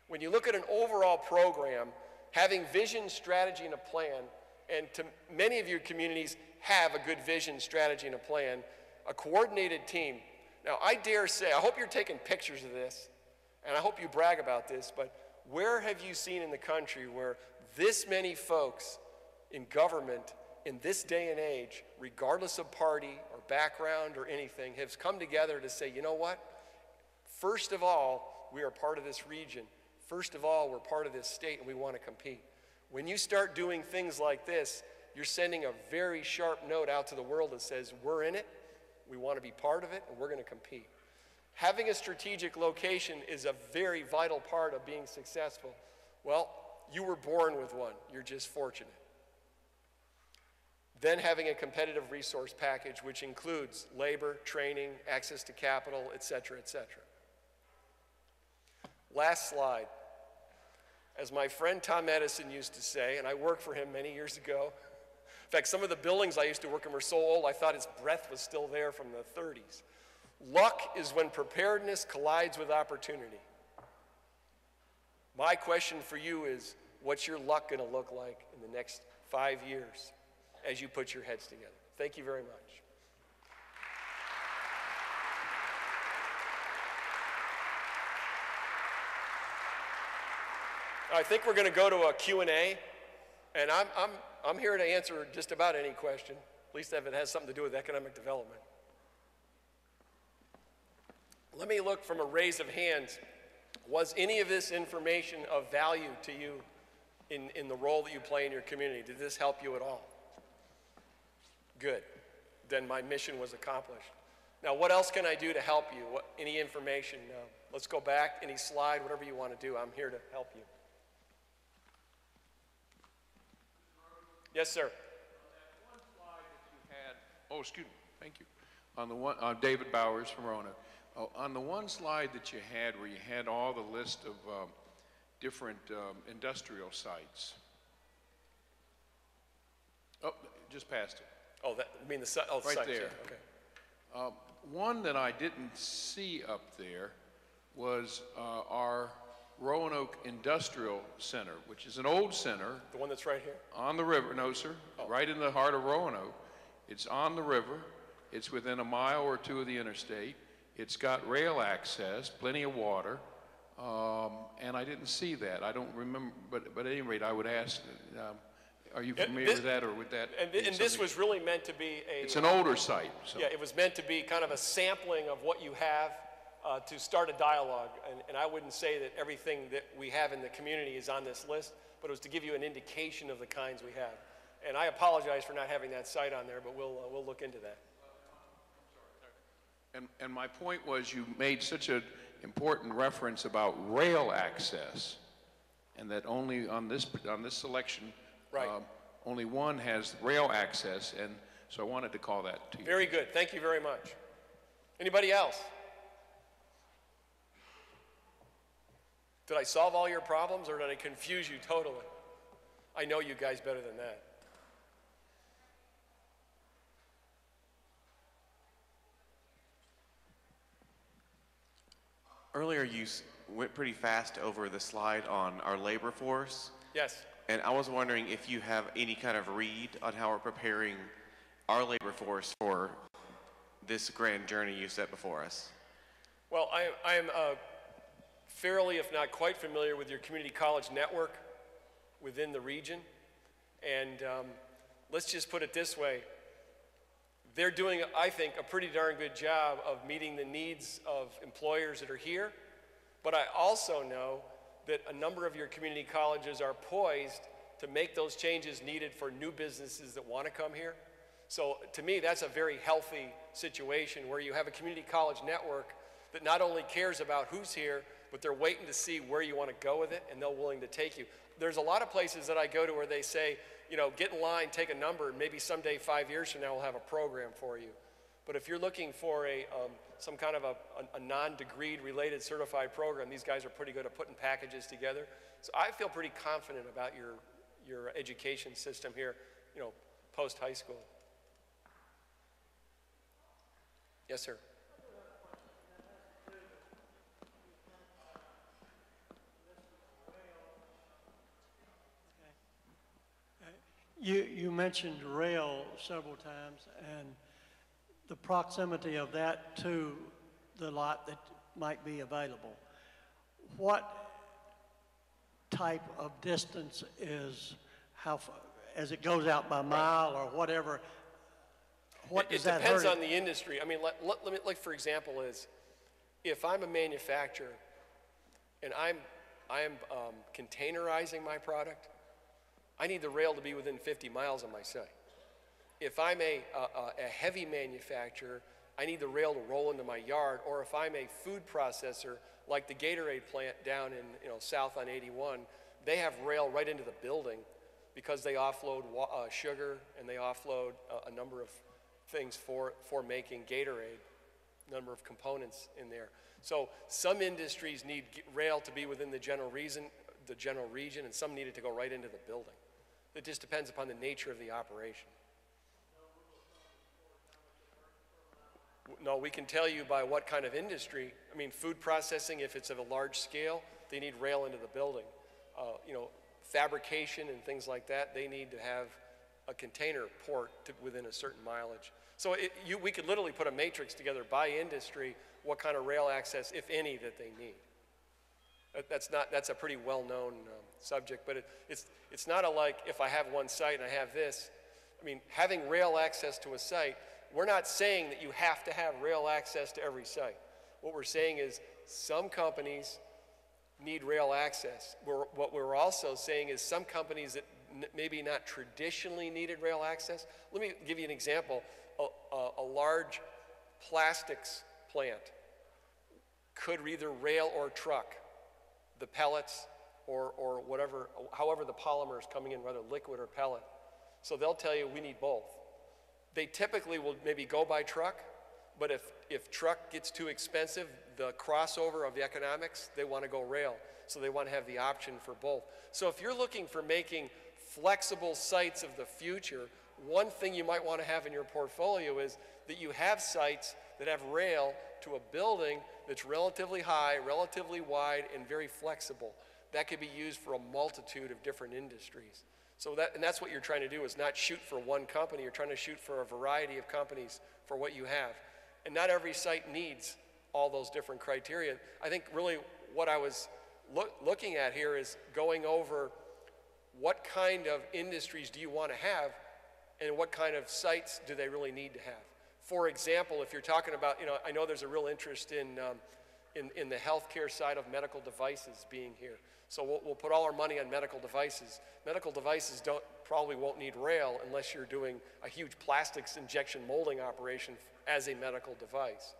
When you look at an overall program, having vision, strategy, and a plan, and to many of your communities have a good vision, strategy, and a plan, a coordinated team. Now, I dare say, I hope you're taking pictures of this, and I hope you brag about this, but where have you seen in the country where this many folks in government in this day and age, regardless of party or background or anything, have come together to say, you know what? First of all, we are part of this region. First of all, we're part of this state and we want to compete. When you start doing things like this, you're sending a very sharp note out to the world that says, we're in it, we want to be part of it, and we're going to compete. Having a strategic location is a very vital part of being successful. Well, you were born with one. You're just fortunate. Then having a competitive resource package, which includes labor, training, access to capital, et cetera, et cetera. Last slide. As my friend Tom Edison used to say, and I worked for him many years ago. In fact, some of the buildings I used to work in were so old, I thought his breath was still there from the 30s. Luck is when preparedness collides with opportunity. My question for you is, what's your luck going to look like in the next 5 years as you put your heads together? Thank you very much. I think we're going to go to a Q&A, and I'm here to answer just about any question, at least if it has something to do with economic development. Let me look from a raise of hands. Was any of this information of value to you in the role that you play in your community? Did this help you at all? Good. Then my mission was accomplished. Now, what else can I do to help you? Any information? Let's go back, any slide, whatever you want to do. I'm here to help you. Yes, sir. On that one slide that you had, oh, excuse me, thank you. On the one, David Bowers from Roanoke. Oh, on the one slide that you had where you had all the list of different industrial sites. Oh, just past it. Oh, that, I mean the right site, there. yeah, okay. One that I didn't see up there was our Roanoke Industrial Center, which is an old center. The one that's right here? On the river, no sir, right in the heart of Roanoke. It's on the river. It's within a mile or two of the interstate. It's got rail access, plenty of water, and I didn't see that. I don't remember, but at any rate, I would ask, are you familiar with that, or would that? And this was really meant to be a... It's an older site. So. Yeah, it was meant to be kind of a sampling of what you have to start a dialogue. And I wouldn't say that everything that we have in the community is on this list, but it was to give you an indication of the kinds we have. And I apologize for not having that site on there, but we'll look into that. And my point was, you made such an important reference about rail access, and that only on this selection, right. Only one has rail access, and so I wanted to call that to you. Very good. Thank you very much. Anybody else? Did I solve all your problems, or did I confuse you totally? I know you guys better than that. Earlier, you went pretty fast over the slide on our labor force. Yes. And I was wondering if you have any kind of read on how we're preparing our labor force for this grand journey you set before us. Well, I am fairly, if not quite familiar with your community college network within the region. And let's just put it this way. They're doing, I think, a pretty darn good job of meeting the needs of employers that are here. But I also know that a number of your community colleges are poised to make those changes needed for new businesses that want to come here. So to me, that's a very healthy situation where you have a community college network that not only cares about who's here, but they're waiting to see where you want to go with it, and they're willing to take you. There's a lot of places that I go to where they say, you know, get in line, take a number, and maybe someday 5 years from now we'll have a program for you. But if you're looking for some kind of a non-degreed related certified program, these guys are pretty good at putting packages together. So I feel pretty confident about your education system here, you know, post high school. Yes, sir. You mentioned rail several times, and the proximity of that to the lot that might be available. What type of distance is, how far, as it goes out by mile or whatever, what does that hurt? It depends on the industry. I mean, let me, like for example, is if I'm a manufacturer and I'm containerizing my product, I need the rail to be within 50 miles of my site. If I'm a heavy manufacturer, I need the rail to roll into my yard. Or if I'm a food processor, like the Gatorade plant down in south on 81, they have rail right into the building because they offload sugar and they offload a number of things for making Gatorade, a number of components in there. So some industries need rail to be within the general region, and some need it to go right into the building. It just depends upon the nature of the operation. No, we can tell you by what kind of industry. I mean, food processing, if it's of a large scale, they need rail into the building. Fabrication and things like that, they need to have a container port within a certain mileage. So we could literally put a matrix together by industry, what kind of rail access, if any, that they need. That's a pretty well-known subject, but it's not like if I have one site and I have this. I mean, having rail access to a site, we're not saying that you have to have rail access to every site. What we're saying is some companies need rail access. What we're also saying is some companies that maybe not traditionally needed rail access. Let me give you an example. A large plastics plant could either rail or truck the pellets or whatever, however the polymer is coming in, whether liquid or pellet. So they'll tell you we need both. They typically will maybe go by truck, but if truck gets too expensive, the crossover of the economics, they want to go rail. So they want to have the option for both. So if you're looking for making flexible sites of the future, one thing you might want to have in your portfolio is that you have sites that have rail to a building that's relatively high, relatively wide, and very flexible. That could be used for a multitude of different industries. So that's what you're trying to do, is not shoot for one company. You're trying to shoot for a variety of companies for what you have. And not every site needs all those different criteria. I think really what I was looking at here is going over what kind of industries do you want to have and what kind of sites do they really need to have. For example, if you're talking about, I know there's a real interest in the healthcare side of medical devices being here. So we'll put all our money on medical devices. Medical devices probably won't need rail unless you're doing a huge plastics injection molding operation as a medical device.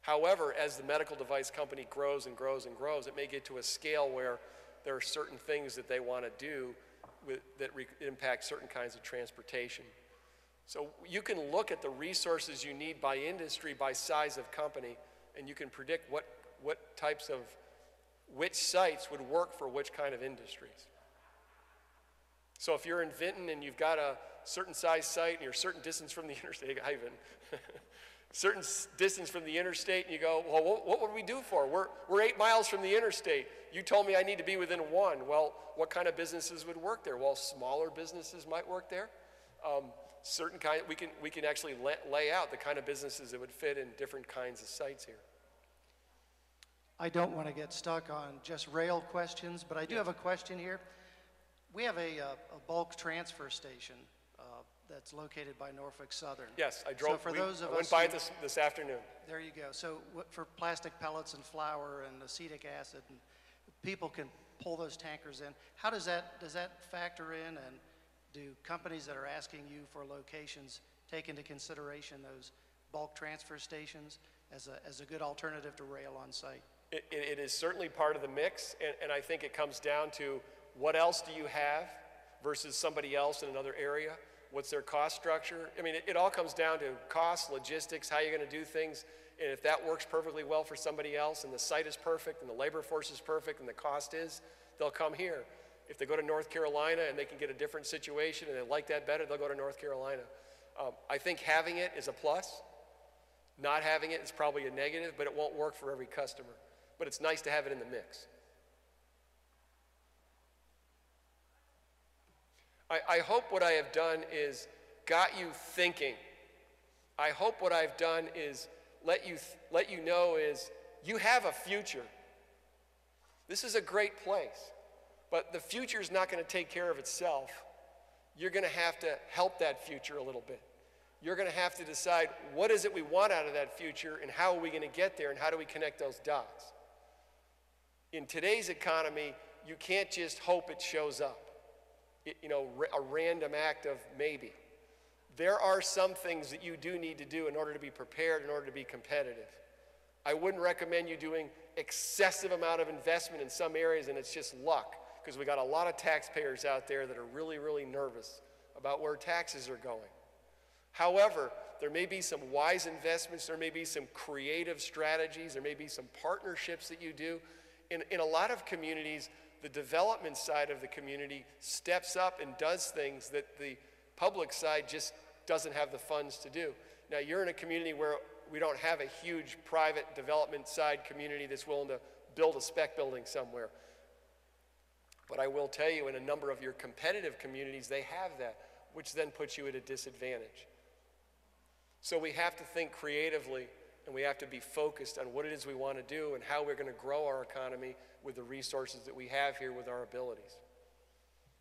However, as the medical device company grows and grows and grows, it may get to a scale where there are certain things that they want to do that impact certain kinds of transportation. So you can look at the resources you need by industry, by size of company, and you can predict which sites would work for which kind of industries. So if you're in Vinton and you've got a certain size site and you're a certain distance from the interstate, certain distance from the interstate, and you go, well, what would we do for? We're 8 miles from the interstate. You told me I need to be within 1. Well, what kind of businesses would work there? Well, smaller businesses might work there. Certain kind, we can actually lay out the kind of businesses that would fit in different kinds of sites here. I don't want to get stuck on just rail questions, but I do have a question here. We have a bulk transfer station that's located by Norfolk Southern. Yes, I drove. So for those of I went us by it this afternoon. There you go. So for plastic pellets and flour and acetic acid, and people can pull those tankers in. How does that factor in, and do companies that are asking you for locations take into consideration those bulk transfer stations as a good alternative to rail on site? It is certainly part of the mix, and I think it comes down to what else do you have versus somebody else in another area? What's their cost structure? I mean, it all comes down to cost, logistics, how you're going to do things, and if that works perfectly well for somebody else and the site is perfect and the labor force is perfect and the cost is, they'll come here. If they go to North Carolina and they can get a different situation and they like that better, they'll go to North Carolina. I think having it is a plus. Not having it is probably a negative, but it won't work for every customer. But it's nice to have it in the mix. I hope what I have done is got you thinking. I hope what I've done is let you know is you have a future. This is a great place, but the future is not going to take care of itself. You're going to have to help that future a little bit. You're going to have to decide what is it we want out of that future and how are we going to get there and how do we connect those dots. In today's economy, you can't just hope it shows up. A random act of maybe. There are some things that you do need to do in order to be prepared, in order to be competitive. I wouldn't recommend you doing excessive amount of investment in some areas and it's just luck, because we got a lot of taxpayers out there that are really, really nervous about where taxes are going. However, there may be some wise investments, there may be some creative strategies, there may be some partnerships that you do. In a lot of communities, the development side of the community steps up and does things that the public side just doesn't have the funds to do. Now, you're in a community where we don't have a huge private development side community that's willing to build a spec building somewhere. But I will tell you, in a number of your competitive communities, they have that, which then puts you at a disadvantage. So we have to think creatively and we have to be focused on what it is we want to do and how we're going to grow our economy with the resources that we have here with our abilities.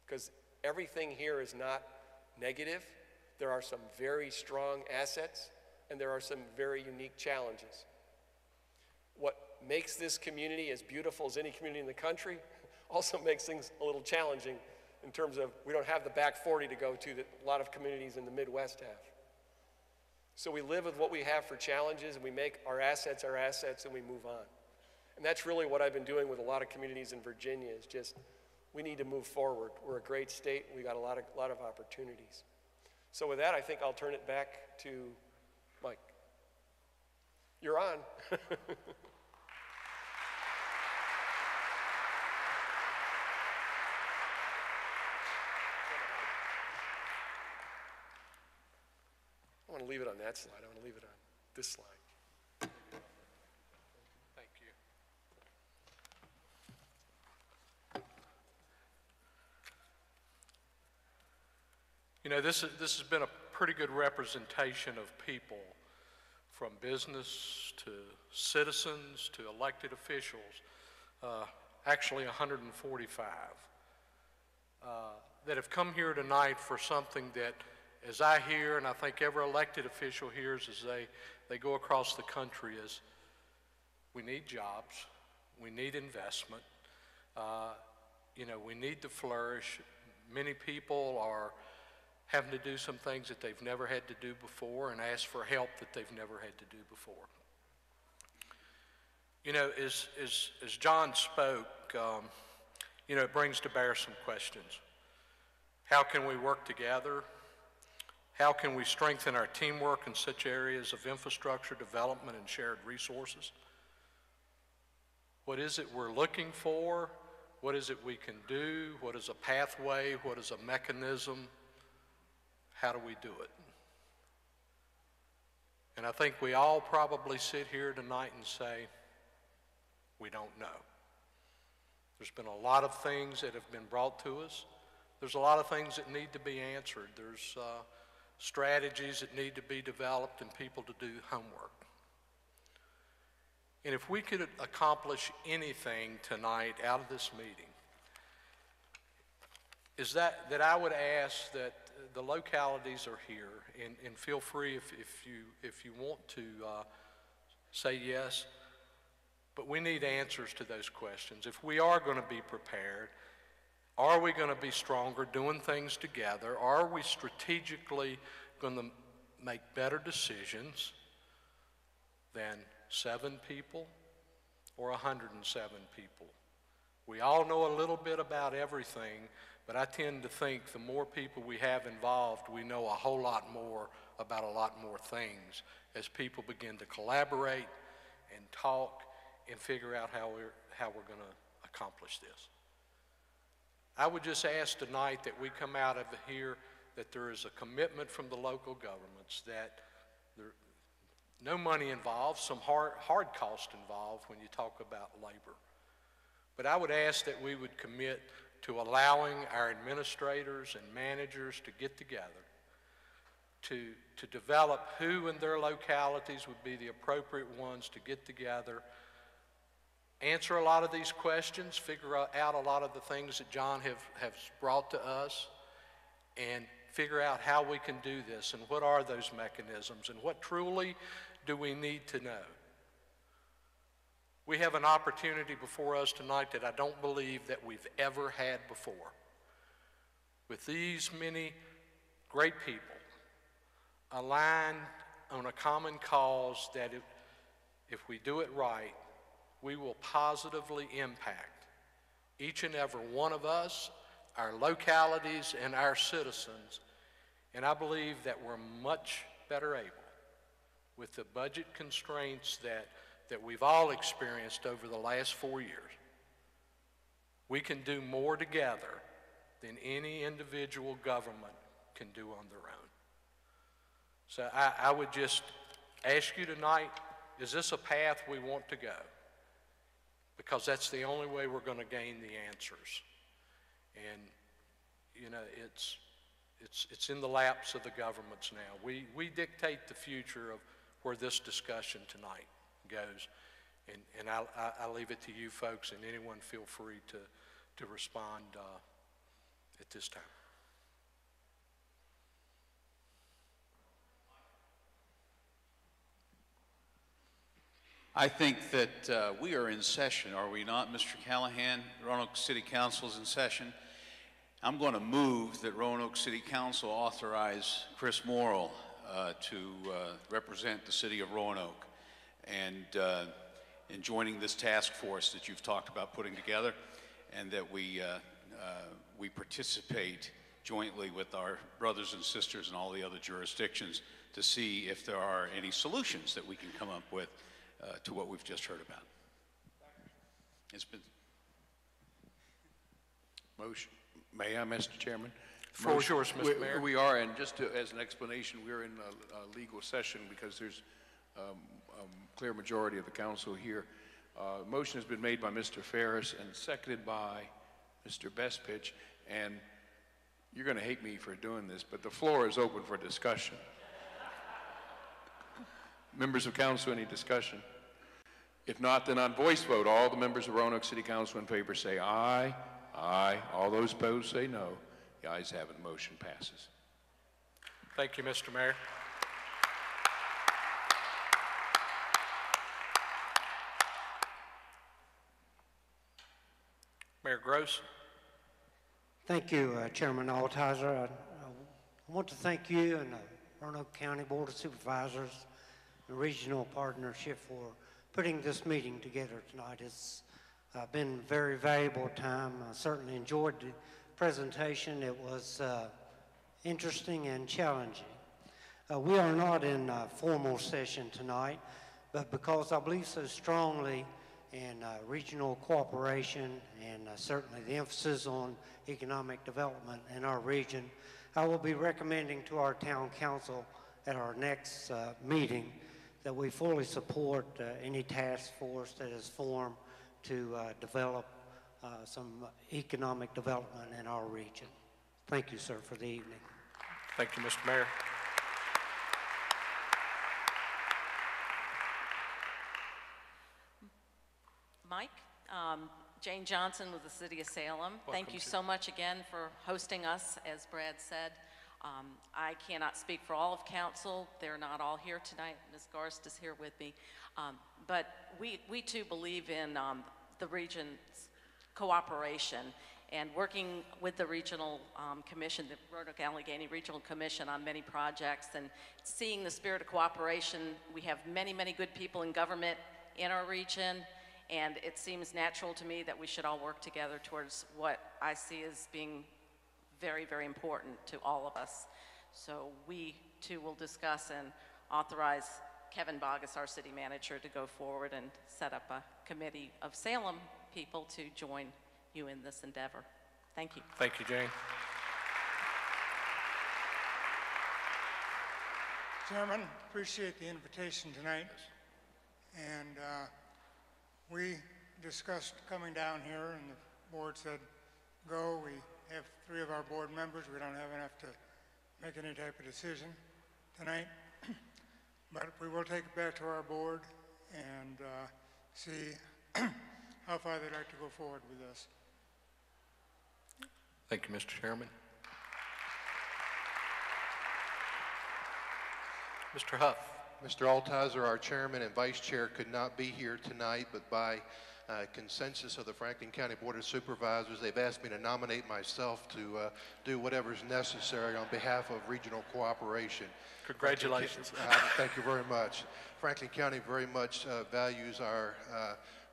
Because everything here is not negative. There are some very strong assets, and there are some very unique challenges. What makes this community as beautiful as any community in the country also makes things a little challenging in terms of we don't have the back 40 to go to that a lot of communities in the Midwest have. So we live with what we have for challenges, and we make our assets, and we move on. And that's really what I've been doing with a lot of communities in Virginia, is just we need to move forward. We're a great state. We got a lot of opportunities. So with that, I think I'll turn it back to Mike. You're on. I want to leave it on that slide. I want to leave it on this slide. Thank you. You know, this has been a pretty good representation of people, from business to citizens to elected officials, actually 145, that have come here tonight for something that, as I hear, and I think every elected official hears as they go across the country, is we need jobs, we need investment, you know, we need to flourish. Many people are having to do some things that they've never had to do before and ask for help that they've never had to do before. You know, as John spoke, you know, it brings to bear some questions. How can we work together? How can we strengthen our teamwork in such areas of infrastructure development and shared resources? What is it we're looking for? What is it we can do? What is a pathway? What is a mechanism? How do we do it? And I think we all probably sit here tonight and say, we don't know. There's been a lot of things that have been brought to us. There's a lot of things that need to be answered. There's strategies that need to be developed and people to do homework. And if we could accomplish anything tonight out of this meeting, is that I would ask that the localities are here, and feel free if you want to say yes, but we need answers to those questions. If we are going to be prepared, are we going to be stronger doing things together? Are we strategically going to make better decisions than 7 people or 107 people? We all know a little bit about everything, but I tend to think the more people we have involved, we know a whole lot more about a lot more things as people begin to collaborate and talk and figure out how we're going to accomplish this. I would just ask tonight that we come out of here that there is a commitment from the local governments, that there no money involved, some hard cost involved when you talk about labor. But I would ask that we would commit to allowing our administrators and managers to get together, to develop who in their localities would be the appropriate ones to get together, answer a lot of these questions, figure out a lot of the things that John has brought to us, and figure out how we can do this and what are those mechanisms and what truly do we need to know. We have an opportunity before us tonight that I don't believe that we've ever had before. With these many great people aligned on a common cause that if we do it right, we will positively impact each and every one of us, our localities, and our citizens. And I believe that we're much better able, with the budget constraints that we've all experienced over the last 4 years. We can do more together than any individual government can do on their own. So I would just ask you tonight, is this a path we want to go? Because that's the only way we're going to gain the answers. And, you know, it's in the laps of the governments now. We dictate the future of where this discussion tonight goes. And I'll leave it to you folks, and anyone feel free to respond at this time. I think that we are in session, are we not, Mr. Callahan? Roanoke City Council is in session. I'm going to move that Roanoke City Council authorize Chris Morrill to represent the city of Roanoke and in joining this task force that you've talked about putting together, and that we participate jointly with our brothers and sisters in all the other jurisdictions to see if there are any solutions that we can come up with to what we've just heard about. It's been Motion. May I, Mr. Chairman? Floor is yours, Mr. Mayor. We are, and just as an explanation, we're in a legal session because there's a clear majority of the council here. Motion has been made by Mr. Ferris and seconded by Mr. Bestpitch, and you're going to hate me for doing this, but the floor is open for discussion. Members of council, any discussion? If not, then on voice vote, all the members of Roanoke City Council in favor say aye. Aye. All those opposed say no. The ayes have it. Motion passes. Thank you, Mr. Mayor. Mayor Gross. Thank you, Chairman Altizer. I want to thank you and the Roanoke County Board of Supervisors and Regional Partnership for putting this meeting together tonight. It's been a very valuable time. I certainly enjoyed the presentation. It was interesting and challenging. We are not in a formal session tonight, but because I believe so strongly in regional cooperation and certainly the emphasis on economic development in our region, I will be recommending to our town council at our next meeting that we fully support any task force that is formed to develop some economic development in our region. Thank you, sir, for the evening. Thank you, Mr. Mayor. Mike, Jane Johnson with the City of Salem. Thank you to- so much again for hosting us, as Brad said. I cannot speak for all of council. They're not all here tonight. Ms. Garst is here with me. But we too believe in the region's cooperation and working with the regional commission, the Roanoke Allegheny Regional Commission, on many projects, and seeing the spirit of cooperation. We have many, many good people in government in our region, and it seems natural to me that we should all work together towards what I see as being very, very important to all of us. So we too will discuss and authorize Kevin Bogus, our city manager, to go forward and set up a committee of Salem people to join you in this endeavor. Thank you. Thank you, Jane. Chairman, appreciate the invitation tonight. And we discussed coming down here, and the board said, go. We have 3 of our board members. We don't have enough to make any type of decision tonight. But we will take it back to our board and see how far they'd like to go forward with this. Thank you, Mr. Chairman. Mr. Huff. Mr. Altizer, our chairman and vice chair, could not be here tonight, but by consensus of the Franklin County Board of Supervisors, they've asked me to nominate myself to do whatever is necessary on behalf of regional cooperation. Congratulations. Thank you very much. Franklin County very much values our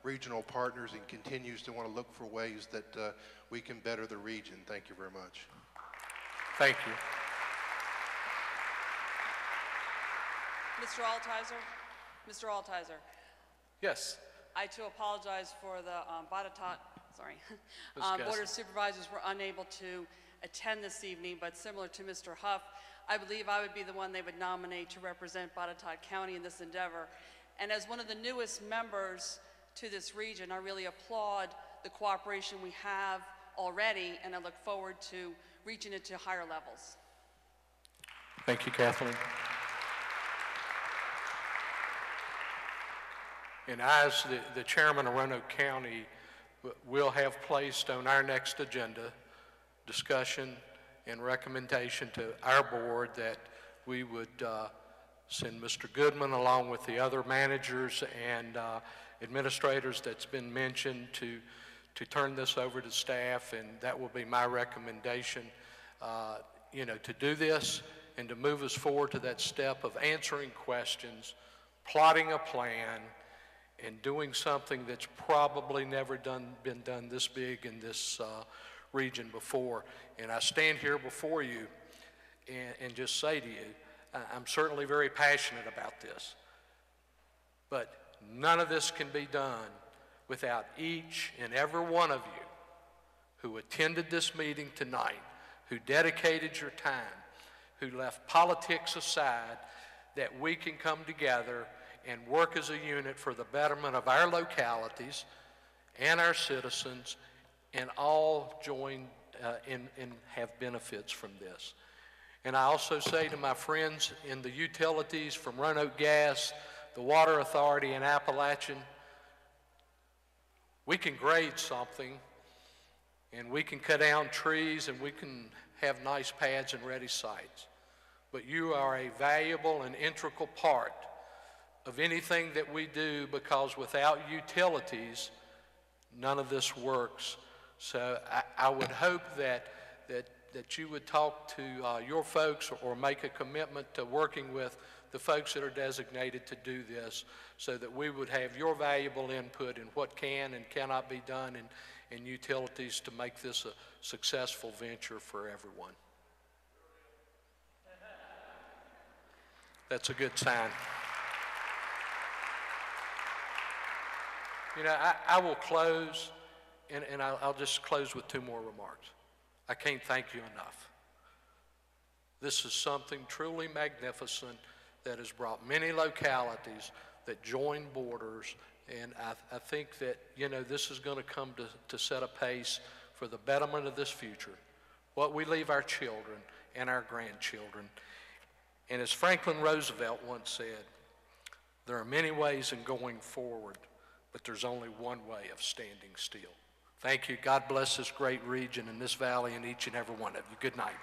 regional partners and continues to want to look for ways that we can better the region. Thank you very much. Thank you. Mr. Altizer? Mr. Altizer? Yes. I too apologize for the Botetourt, sorry. Ms. Board of Supervisors were unable to attend this evening, but similar to Mr. Huff, I believe I would be the one they would nominate to represent Botetourt County in this endeavor. And as one of the newest members to this region, I really applaud the cooperation we have already, and I look forward to reaching it to higher levels. Thank you, Kathleen. And as the chairman of Roanoke County, will have placed on our next agenda discussion and recommendation to our board that we would send Mr. Goodman along with the other managers and administrators that's been mentioned to turn this over to staff, and that will be my recommendation, to do this and to move us forward to that step of answering questions, plotting a plan, and doing something that's probably never been done this big in this region before. And I stand here before you and just say to you, I'm certainly very passionate about this, but none of this can be done without each and every one of you who attended this meeting tonight, who dedicated your time, who left politics aside, that we can come together and work as a unit for the betterment of our localities and our citizens, and all join and have benefits from this. And I also say to my friends in the utilities from Roanoke Gas, the Water Authority, and Appalachian, we can grade something, and we can cut down trees, and we can have nice pads and ready sites. But you are a valuable and integral part of anything that we do, because without utilities, none of this works. So I would hope that you would talk to your folks or make a commitment to working with the folks that are designated to do this, so that we would have your valuable input in what can and cannot be done in utilities to make this a successful venture for everyone. That's a good sign. I will close, and I'll just close with two more remarks. I can't thank you enough. This is something truly magnificent that has brought many localities that join borders, and I think that, this is going to come to set a pace for the betterment of this future, what we leave our children and our grandchildren. And as Franklin Roosevelt once said, there are many ways in going forward, but there's only one way of standing still. Thank you. God bless this great region and this valley and each and every one of you. Good night.